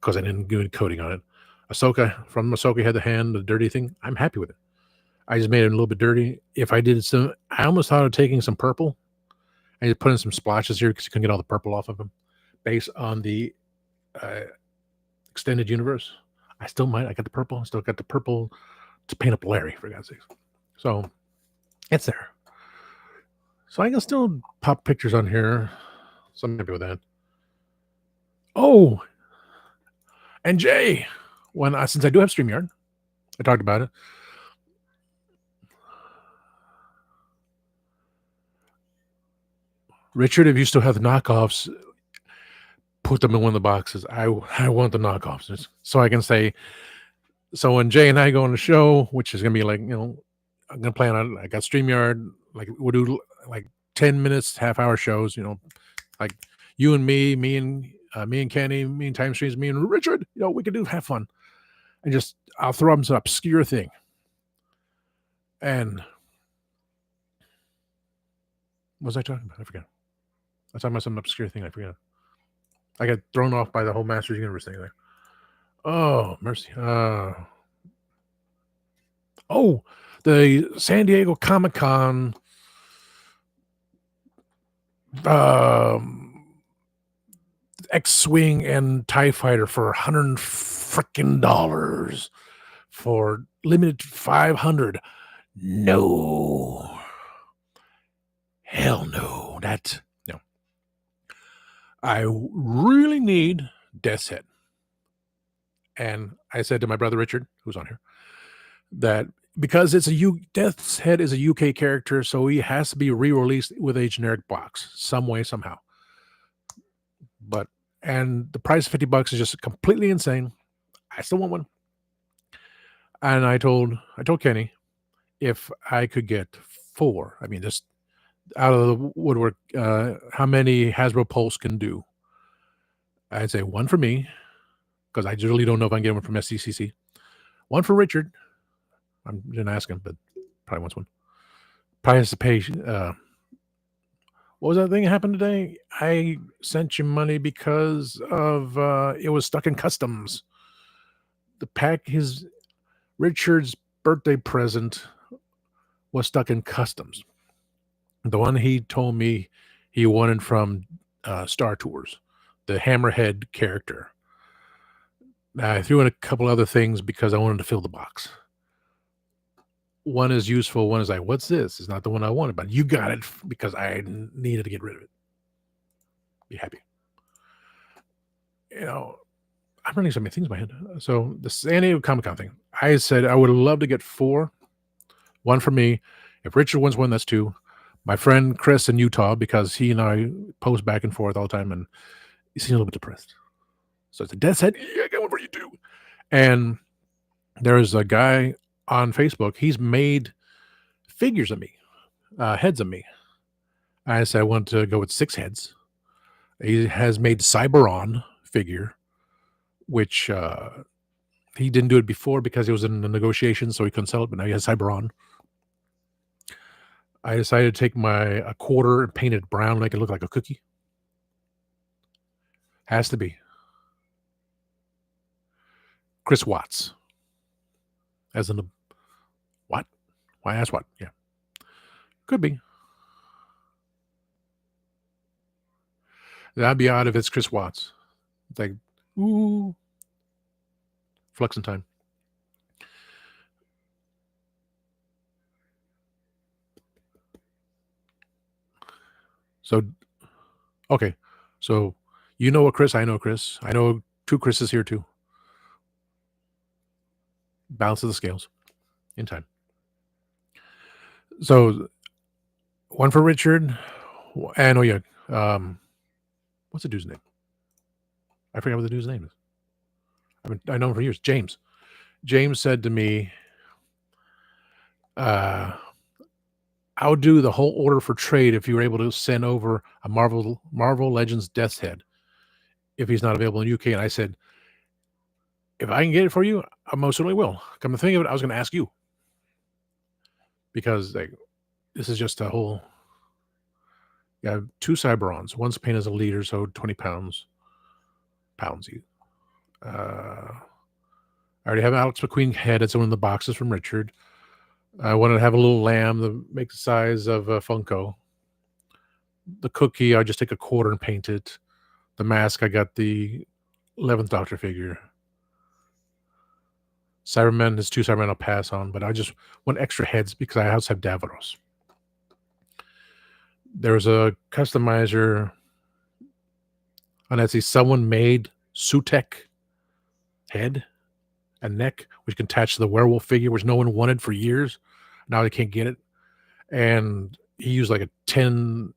because I didn't do any coating on it. From Ahsoka had the hand, the dirty thing. I'm happy with it. I just made it a little bit dirty. If I did some, I almost thought of taking some purple and just putting some splotches here because you couldn't get all the purple off of them, based on the extended universe. I still might. I got the purple. I still got the purple to paint up Larry, for God's sakes. So it's there. So I can still pop pictures on here. So I'm happy with that. Oh, and Jay, since I do have StreamYard, I talked about it. Richard, if you still have the knockoffs, put them in one of the boxes. I want the knockoffs, so I can say. So when Jay and I go on the show, which is gonna be like, I'm gonna plan on. I got StreamYard. Like we'll do like 10 minutes, half-hour shows. Like you and me and Kenny, me and Time Streams, me and Richard. We could have fun, and I'll throw them some obscure thing. And what was I talking about? I forgot. I was talking about some obscure thing. I forgot. I got thrown off by the whole Masters Universe thing there. Oh, mercy. The San Diego Comic-Con X-Wing and TIE Fighter for $100 for limited 500. No. Hell no. No. I really need Death's Head. And I said to my brother Richard, who's on here, that because Death's Head is a UK character, so he has to be re-released with a generic box, some way, somehow. And the price of $50 is just completely insane. I still want one. And I told Kenny if I could get 4, just out of the woodwork, how many Hasbro Pulse can do. I'd say 1 for me, because I really don't know if I can get one from SCCC. 1 for Richard. I didn't ask him, but probably wants one. Probably has to pay. What was that thing that happened today? I sent you money because of it was stuck in customs. Richard's birthday present was stuck in customs. The one he told me he wanted from Star Tours, the Hammerhead character. I threw in a couple other things because I wanted to fill the box. One is useful. One is like, what's this? It's not the one I wanted, but you got it because I needed to get rid of it. Be happy. I'm running so many things in my head. So the San Diego Comic-Con thing, I said I would love to get 4. One for me. If Richard wins one, that's 2. My friend Chris in Utah, because he and I post back and forth all the time, and he seems a little bit depressed. So it's a death set. Yeah, I got one for you too. And there's a guy on Facebook. He's made figures of me, heads of me. I said I want to go with 6 heads. He has made Cyberon figure, which he didn't do it before because he was in the negotiations, so he couldn't sell it, but now he has Cyberon. I decided to take a quarter and paint it brown, make it look like a cookie. Has to be. Chris Watts. As in the what? Why ask what? Yeah. Could be. That'd be odd if it's Chris Watts. It's like, ooh. Flux in time. So, okay. So, you know a Chris, I know Chris. I know 2 Chris's here too. Balance of the scales in time. So, one for Richard. And what's the dude's name? I forget what the dude's name is. I know him for years. James. James said to me, I'll do the whole order for trade if you were able to send over a Marvel Legends Death's Head if he's not available in the UK. And I said, if I can get it for you, I most certainly will. Come to think of it, I was going to ask you. Because this is just a whole... You have 2 Cyberons. One's painted as a liter, so 20 pounds. I already have Alex McQueen head. It's one of the boxes from Richard. I wanted to have a little lamb that makes the size of a Funko. The cookie, I just take a quarter and paint it. The mask, I got the 11th Doctor figure. Cybermen, there's 2 Cybermen I'll pass on, but I just want extra heads because I also have Davros. There's a customizer on Etsy. Someone made Sutek head and neck, which can attach to the werewolf figure, which no one wanted for years. Now they can't get it. And he used like a 10.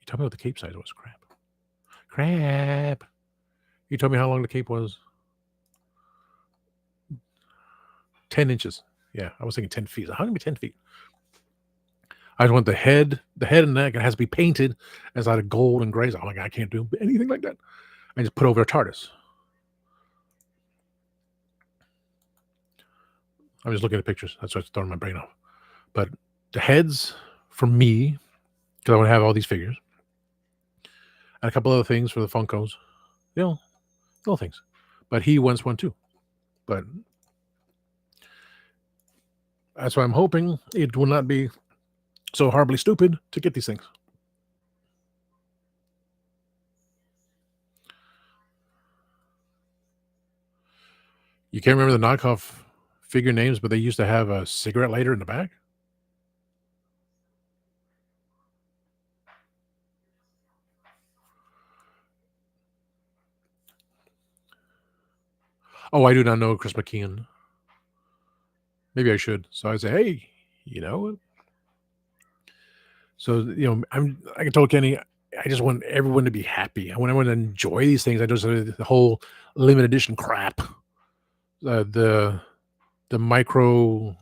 You told me what the cape size was. Crap. You told me how long the cape was. 10 inches. Yeah, I was thinking 10 feet. How can it be 10 feet? I just want the head and neck. It has to be painted as out of gold and gray. I'm like, I can't do anything like that. I just put over a TARDIS. I'm just looking at pictures. That's what's throwing my brain off. But the heads for me, because I want to have all these figures, and a couple other things for the Funkos. Little things. But he wants one too. But that's why I'm hoping it will not be so horribly stupid to get these things. You can't remember the knockoff figure names, but they used to have a cigarette lighter in the back. Oh, I do not know Chris McKeon. Maybe I should. So I say, hey, So, I can tell Kenny, I just want everyone to be happy. I want everyone to enjoy these things. I just the whole limited edition crap, the micro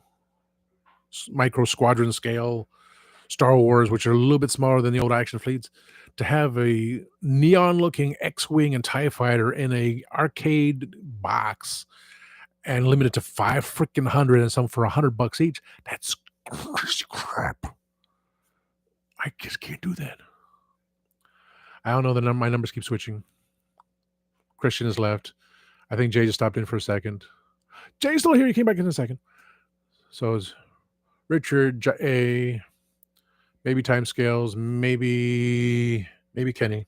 squadron scale Star Wars, which are a little bit smaller than the old action fleets, to have a neon looking X-wing and TIE fighter in a arcade box and limited to 500 and some for $100 each. That's crazy crap. I just can't do that. I don't know. My numbers keep switching. Christian is left. I think Jay just stopped in for a second. Jay's still here. He came back in a second. So it's Richard, J.A., maybe Timescales, maybe Kenny.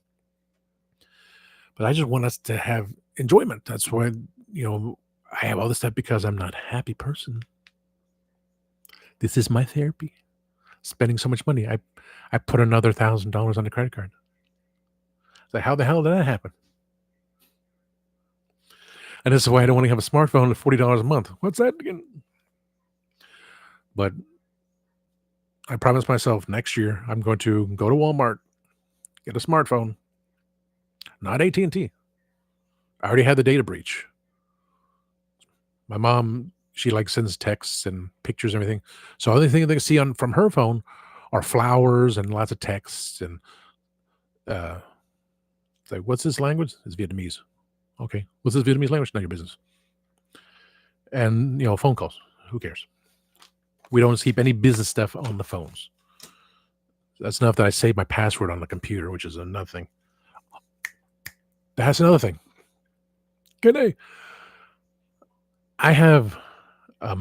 But I just want us to have enjoyment. That's why, I have all this stuff because I'm not a happy person. This is my therapy. Spending so much money. I put another $1,000 on the credit card. So how the hell did that happen? And this is why I don't want to have a smartphone at $40 a month. What's that again? But I promised myself next year I'm going to go to Walmart, get a smartphone, not AT&T. I already had the data breach. My mom, she sends texts and pictures and everything. So the only thing they can see from her phone are flowers and lots of texts and it's like, what's this language? It's Vietnamese. Okay. What's this Vietnamese language? Not your business. And phone calls. Who cares? We don't keep any business stuff on the phones. That's enough that I save my password on the computer, which is another thing. That's another thing. Good day. I have a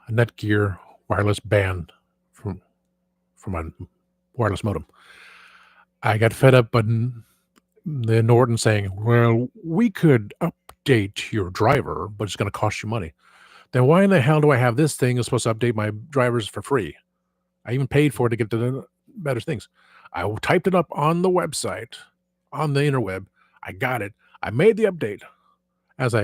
Netgear wireless band from my wireless modem. I got fed up, but the Norton saying, well, we could update your driver, but it's going to cost you money. Then why in the hell do I have this thing that's supposed to update my drivers for free? I even paid for it to get to the better things. I typed it up on the website, on the interweb. I got it. I made the update as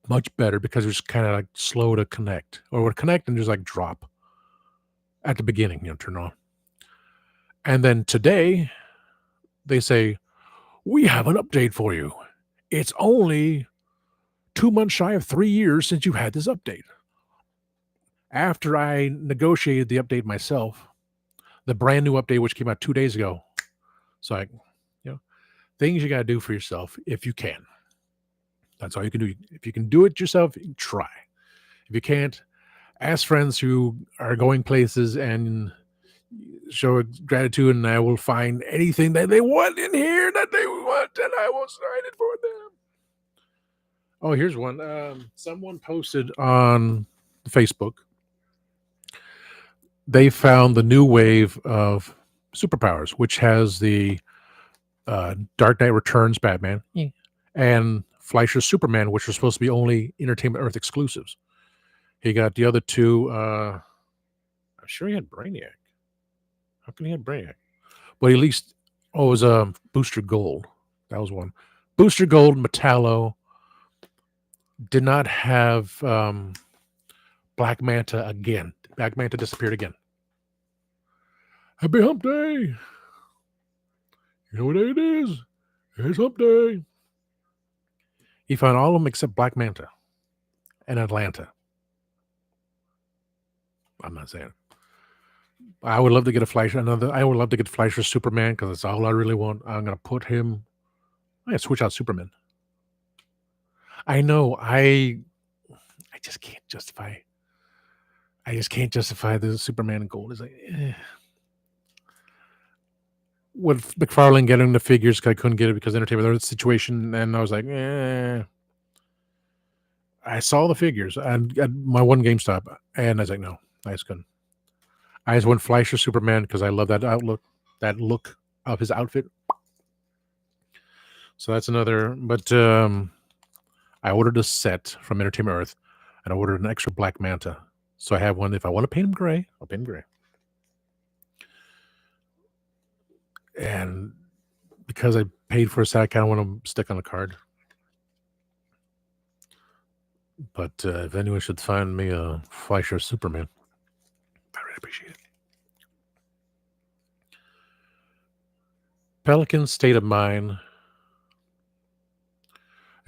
much better because it was kind of slow to connect, or would connect and just drop at the beginning, turn on. And then today they say, we have an update for you. It's only 2 months shy of 3 years since you had this update. After I negotiated the update myself, the brand new update, which came out 2 days ago. So things you got to do for yourself if you can. That's all you can do. If you can do it yourself, try. If you can't, ask friends who are going places and show gratitude, and I will find anything that they want in here that they want, and I will sign it for them. Oh, here's one. Someone posted on Facebook. They found the new wave of superpowers, which has the Dark Knight Returns Batman and Fleischer's Superman, which are supposed to be only Entertainment Earth exclusives. He got the other two. I'm sure he had Brainiac. How can he have Brainiac? But at least, it was Booster Gold. That was one. Booster Gold, Metallo did not have Black Manta again. Black Manta disappeared again. Happy Hump Day. You know what day it is? It's Hump Day. He found all of them except Black Manta and Atlanta. I'm not saying. I would love to get a Fleischer. I would love to get Fleischer's Superman because that's all I really want. I'm going to put him. I switch out Superman. I know. I just can't justify. I just can't justify the Superman in gold. It's with McFarlane getting the figures, I couldn't get it because Entertainment Earth situation, and I was like, I saw the figures and at my one GameStop, and I was like, no, I just couldn't. I just went Fleischer Superman because I love that look of his outfit. So that's another. But I ordered a set from Entertainment Earth, and I ordered an extra Black Manta. So I have one. If I want to paint him gray, I'll paint him gray. And because I paid for a set, I kind of want to stick on a card. But if anyone should find me a Fleischer Superman, I really appreciate it. Pelican State of Mind.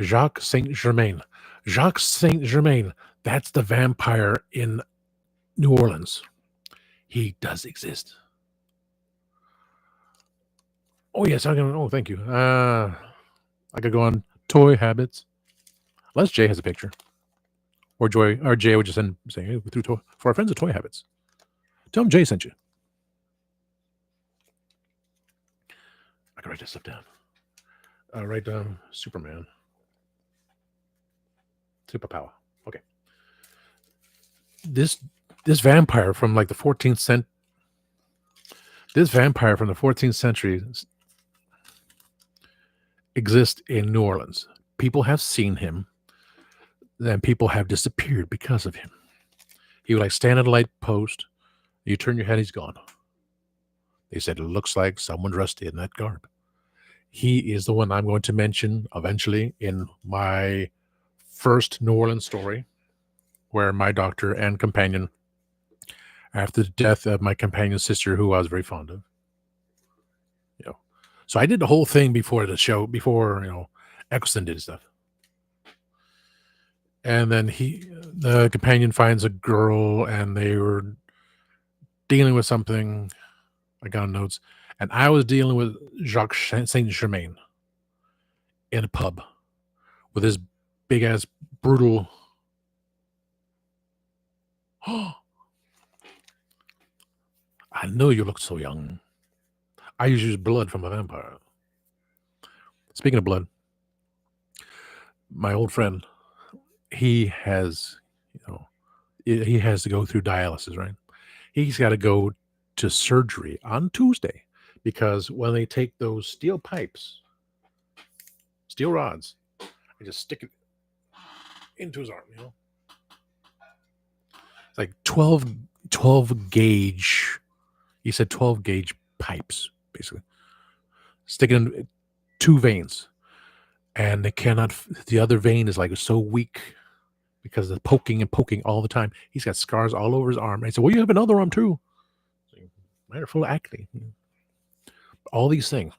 Jacques Saint Germain. Jacques Saint Germain. That's the vampire in New Orleans. He does exist. Oh, yes. Thank you. I could go on Toy Habits. Unless Jay has a picture. Or Jay would just send saying, hey, for our friends at Toy Habits. Tell them Jay sent you. I can write this stuff down. Write down Superman. Superpower. Okay. this this vampire from like the 14th cent this vampire from the 14th century exists in New Orleans. People have seen him, and people have disappeared because of him. He would like stand at a light post. You turn your head, he's gone. They said it looks like someone dressed in that garb. He is the one I'm going to mention eventually in my first New Orleans story, where my doctor and companion, after the death of my companion's sister, who I was very fond of, you know. So I did the whole thing before the show, before Eccleston did stuff. And then the companion finds a girl, and they were dealing with something. I got notes, and I was dealing with Jacques Saint Germain in a pub with his big ass brutal. Oh, I know you look so young. I used to use blood from a vampire. Speaking of blood, my old friend, he has, he has to go through dialysis, right? He's got to go to surgery on Tuesday because when they take those steel pipes, steel rods, they just stick it into his arm, It's like 12 gauge. He said 12 gauge pipes, basically. Sticking in 2 veins. And they cannot, the other vein is like so weak because of poking and poking all the time. He's got scars all over his arm. And I said, well, you have another arm too. Mine are full of acne. All these things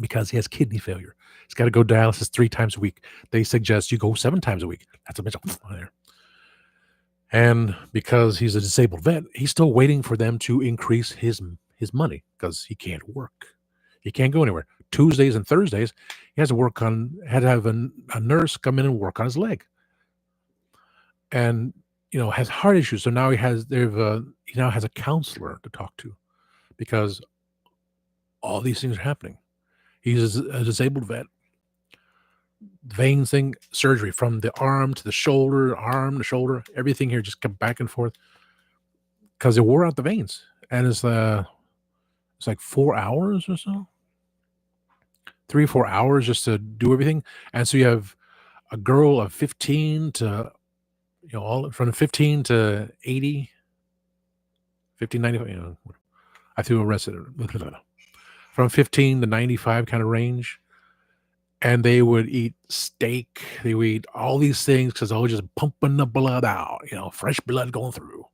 because he has kidney failure. He's got to go dialysis 3 times a week. They suggest you go 7 times a week. That's a bitch there. And because he's a disabled vet, he's still waiting for them to increase his money because he can't work. He can't go anywhere. Tuesdays and Thursdays, he has to have a nurse come in and work on his leg. And has heart issues. So now he now has a counselor to talk to because all these things are happening. He's a disabled vet. Veins thing, surgery from the arm to the shoulder, everything here just come back and forth because it wore out the veins. And it's like 4 hours or so, 3 or 4 hours just to do everything. And so you have a girl of 15 to all from 15 to 80, 15, 95, I threw a rest from 15 to 95 kind of range. And they would eat steak. They would eat all these things because I was just pumping the blood out, fresh blood going through.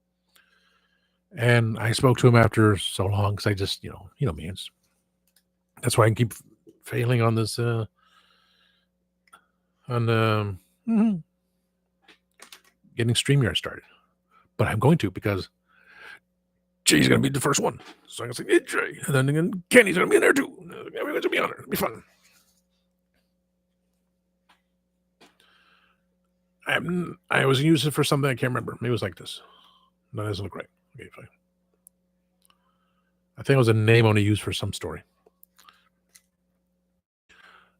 And I spoke to him after so long because I just, me. That's why I can keep failing on this, getting StreamYard started. But I'm going to because Jay's going to be the first one. So I'm going to say, hey, Jay. And then again, Kenny's going to be in there too. Everyone's going to be on there. It'll be fun. I was using it for something I can't remember. Maybe it was like this. No, that doesn't look right. Okay, fine. I think it was a name I want to use for some story.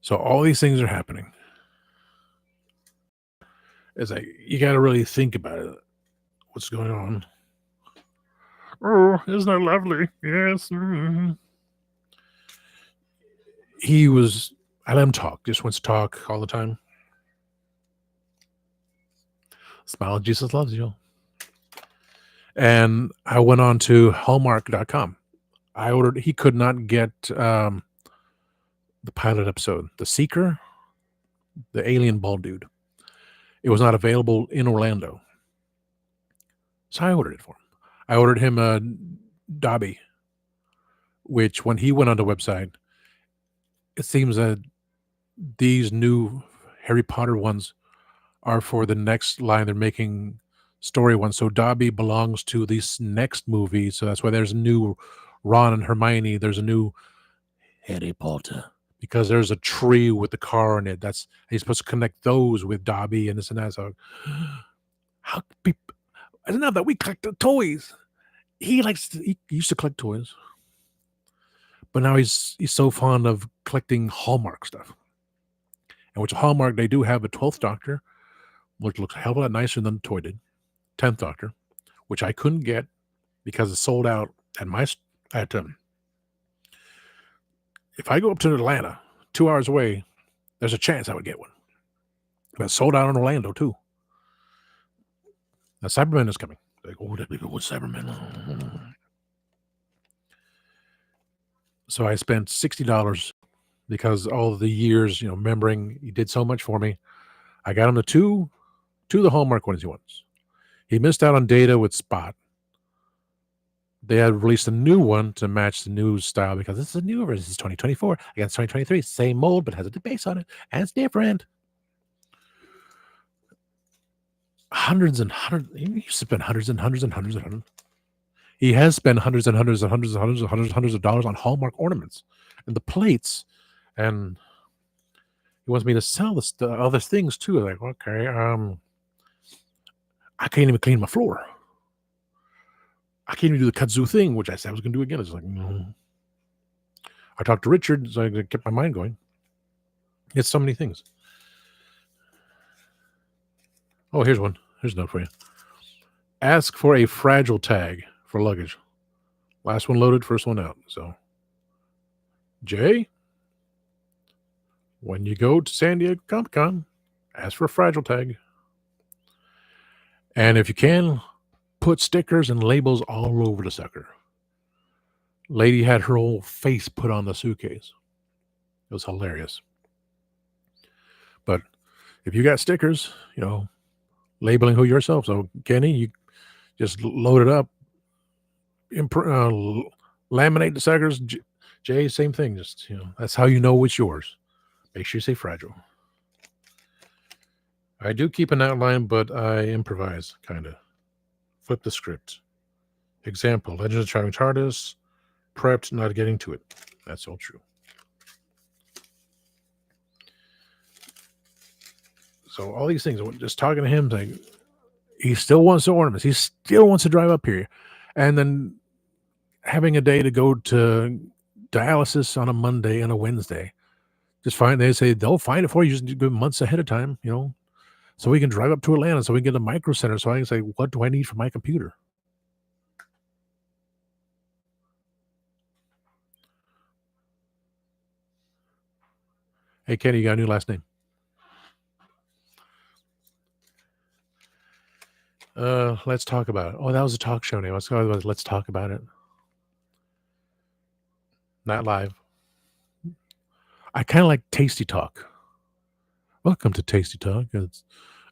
So all these things are happening. It's like you got to really think about it. What's going on? Oh, isn't that lovely? Yes. Mm-hmm. I let him talk. Just wants to talk all the time. Smile, Jesus loves you. And I went on to Hallmark.com. He could not get the pilot episode, The Seeker, the alien bald dude. It was not available in Orlando. So I ordered it for him. I ordered him a Dobby, which when he went on the website, it seems that these new Harry Potter ones are for the next line. They're making story ones. So Dobby belongs to this next movie. So that's why there's a new Ron and Hermione. There's a new Harry Potter because there's a tree with the car in it. He's supposed to connect those with Dobby and this and that. So how people, I don't know that we collect the toys. He used to collect toys, but now he's so fond of collecting Hallmark stuff. And which Hallmark, they do have a 12th Doctor, which looks a hell of a lot nicer than the toy did. 10th Doctor. which I couldn't get because it's sold out at if I go up to Atlanta, 2 hours away, there's a chance I would get one. But it's sold out in Orlando too. Now Cyberman is coming. Like, oh, that big old Cyberman. So I spent $60 because all of the years, remembering he did so much for me. I got him the two of the Hallmark ones he wants. He missed out on Data with Spot. They had released a new one to match the new style because this is a newer version. This is 2024 against 2023. Same mold, but has a base on it, and it's different. Hundreds and hundreds. He spent hundreds and hundreds and hundreds and hundreds. He has spent hundreds and hundreds and hundreds and hundreds and hundreds of dollars on Hallmark ornaments and the plates, and he wants me to sell the other things too. Like, okay, I can't even clean my floor. I can't even do the kudzu thing, which I said I was going to do again. It's like, no. I talked to Richard, so I kept my mind going. It's so many things. Oh, here's one. Here's a note for you. Ask for a fragile tag for luggage. Last one loaded, first one out. So, Jay, when you go to San Diego Comic-Con, ask for a fragile tag. And if you can, put stickers and labels all over the sucker. Lady had her whole face put on the suitcase. It was hilarious. But if you got stickers, labeling who yourself. So, Kenny, you just load it up, laminate the suckers. Jay, same thing. Just, that's how you know it's yours. Make sure you say fragile. I do keep an outline, but I improvise, kind of. Flip the script. Example, Legend of the Traveling TARDIS, prepped, not getting to it. That's all true. So all these things, just talking to him, like, he still wants the ornaments. He still wants to drive up here. And then having a day to go to dialysis on a Monday and a Wednesday. They say they'll find it for you. Just do months ahead of time, so we can drive up to Atlanta, so we can get a micro center, so I can say, what do I need for my computer? Hey, Kenny, you got a new last name? Let's talk about it. Oh, that was a talk show name. Let's talk about it. Not live. I kind of like Tasty Talk. Welcome to Tasty Talk.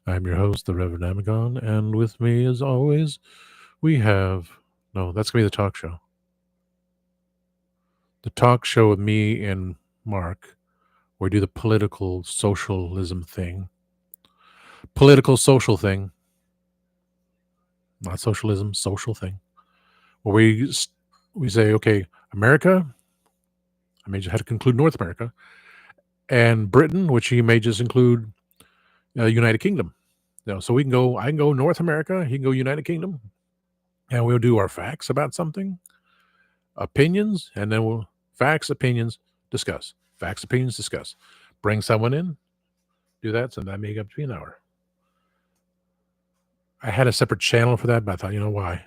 I'm your host, the Reverend Amagon, and with me, as always, we have... No, that's going to be the talk show. The talk show with me and Mark, where we do the political socialism thing. Political social thing. Not socialism, social thing. Where we say, okay, America, I may just have to conclude North America, and Britain, which he may just include United Kingdom. So I can go North America, he can go United Kingdom, and we'll do our facts about something, opinions, and then we'll facts, opinions, discuss. Facts, opinions, discuss. Bring someone in, do that, so that may get up to be an hour. I had a separate channel for that, but I thought, why?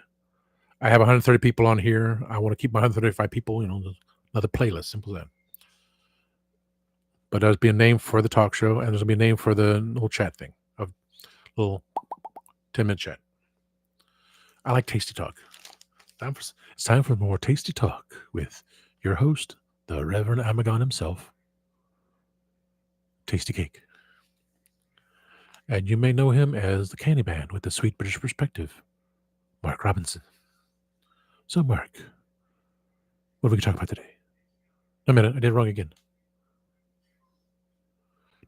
I have 130 people on here. I want to keep my 135 people, another playlist, simple as that. But there's be a name for the talk show, and there's going to be a name for the little chat thing, of little 10-minute chat. I like Tasty Talk. It's time for more Tasty Talk with your host, the Reverend Amagon himself, Tasty Cake. And you may know him as the Candyman with the sweet British perspective, Mark Robinson. So, Mark, what are we going to talk about today? A minute, I did it wrong again.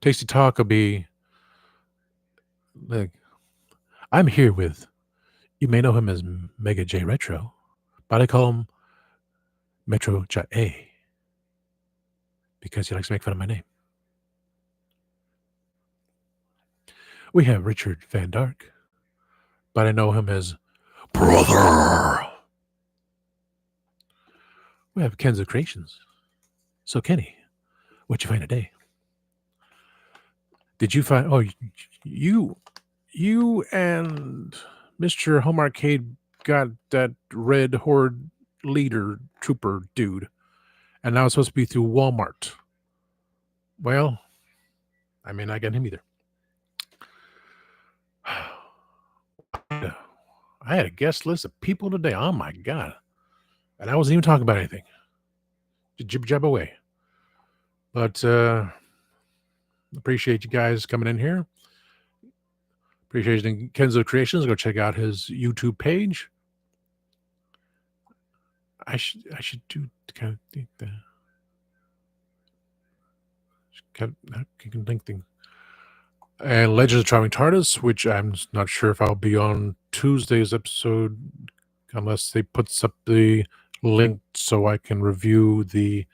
Tasty Talk will be like, I'm here with, you may know him as Mega J Retro, but I call him Metro J because he likes to make fun of my name. We have Richard Van Dark, but I know him as Brother. We have Kenzo Creations. So, Kenny, what'd you find today? Did you find... Oh, you and Mr. Home Arcade got that red horde leader trooper dude, and now it's supposed to be through Walmart. Well, I may not get him either. I had a guest list of people today. Oh my god. And I wasn't even talking about anything. Jib jab away. But appreciate you guys coming in here. Appreciate Kenzo Creations. Go check out his YouTube page. I should do kind of think that. Kind of, you can link things. And Legends of Charming TARDIS, which I'm not sure if I'll be on Tuesday's episode unless they put up the link so I can review the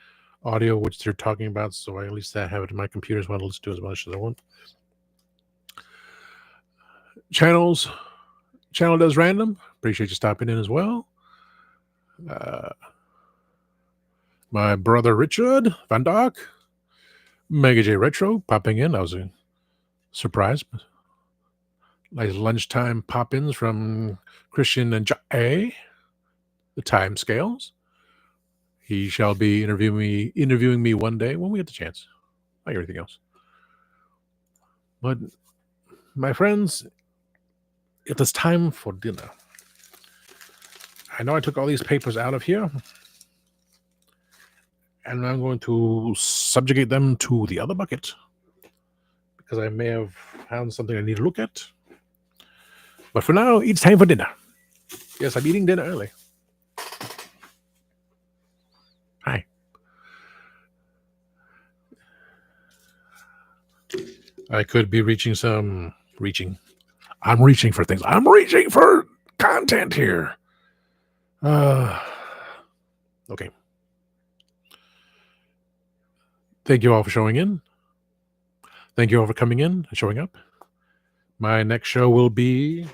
audio which they're talking about. So I at least have it in my computer as well to listen to as much as I want. Channel Does Random. Appreciate you stopping in as well. My brother Richard Van Dock. Mega J Retro popping in. That was a surprise. Nice lunchtime pop-ins from Christian and Jay. The time scales. He shall be interviewing me one day when we get the chance, like everything else. But my friends, it is time for dinner. I know I took all these papers out of here, and I'm going to subjugate them to the other bucket because I may have found something I need to look at. But for now, it's time for dinner. Yes, I'm eating dinner early. Hi. I could be I'm reaching for things. I'm reaching for content here. Okay. Thank you all for showing in. Thank you all for coming in and showing up. My next show will be,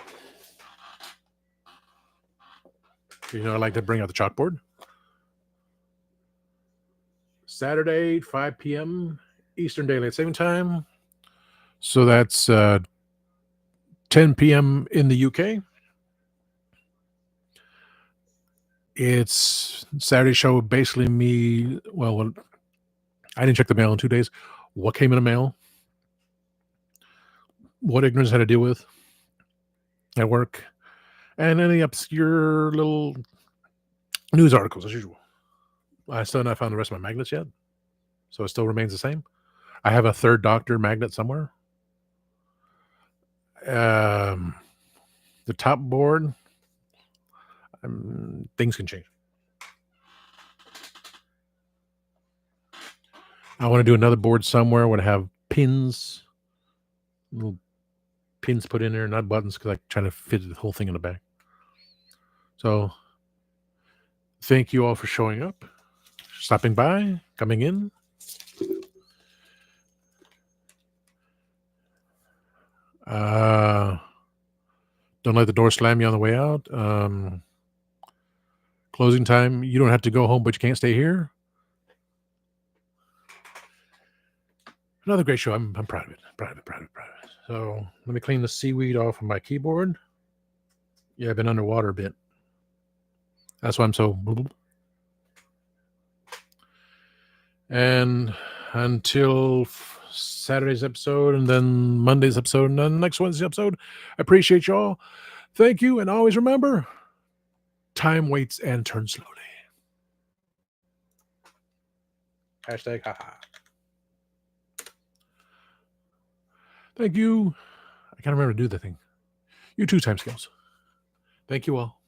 I like to bring out the chalkboard. Saturday, 5 p.m. Eastern Daylight Saving Time. So that's 10 p.m. in the UK. It's Saturday show, basically me. Well, I didn't check the mail in 2 days. What came in the mail? What ignorance I had to deal with at work? And any obscure little news articles, as usual. I still have not found the rest of my magnets yet. So it still remains the same. I have a third Doctor magnet somewhere. The top board, things can change. I want to do another board somewhere where I have pins, little pins put in there, not buttons, because I'm trying to fit the whole thing in the back. So thank you all for showing up, stopping by, coming in. Don't let the door slam you on the way out. Closing time. You don't have to go home, but you can't stay here. Another great show. I'm proud of it. Proud of it. So let me clean the seaweed off of my keyboard. Yeah, I've been underwater a bit. That's why I'm so. And until Saturday's episode, and then Monday's episode, and then next Wednesday's episode, I appreciate y'all. Thank you, and always remember, time waits and turns slowly. Hashtag haha. Thank you. I can't remember to do the thing. You too, time scales. Thank you all.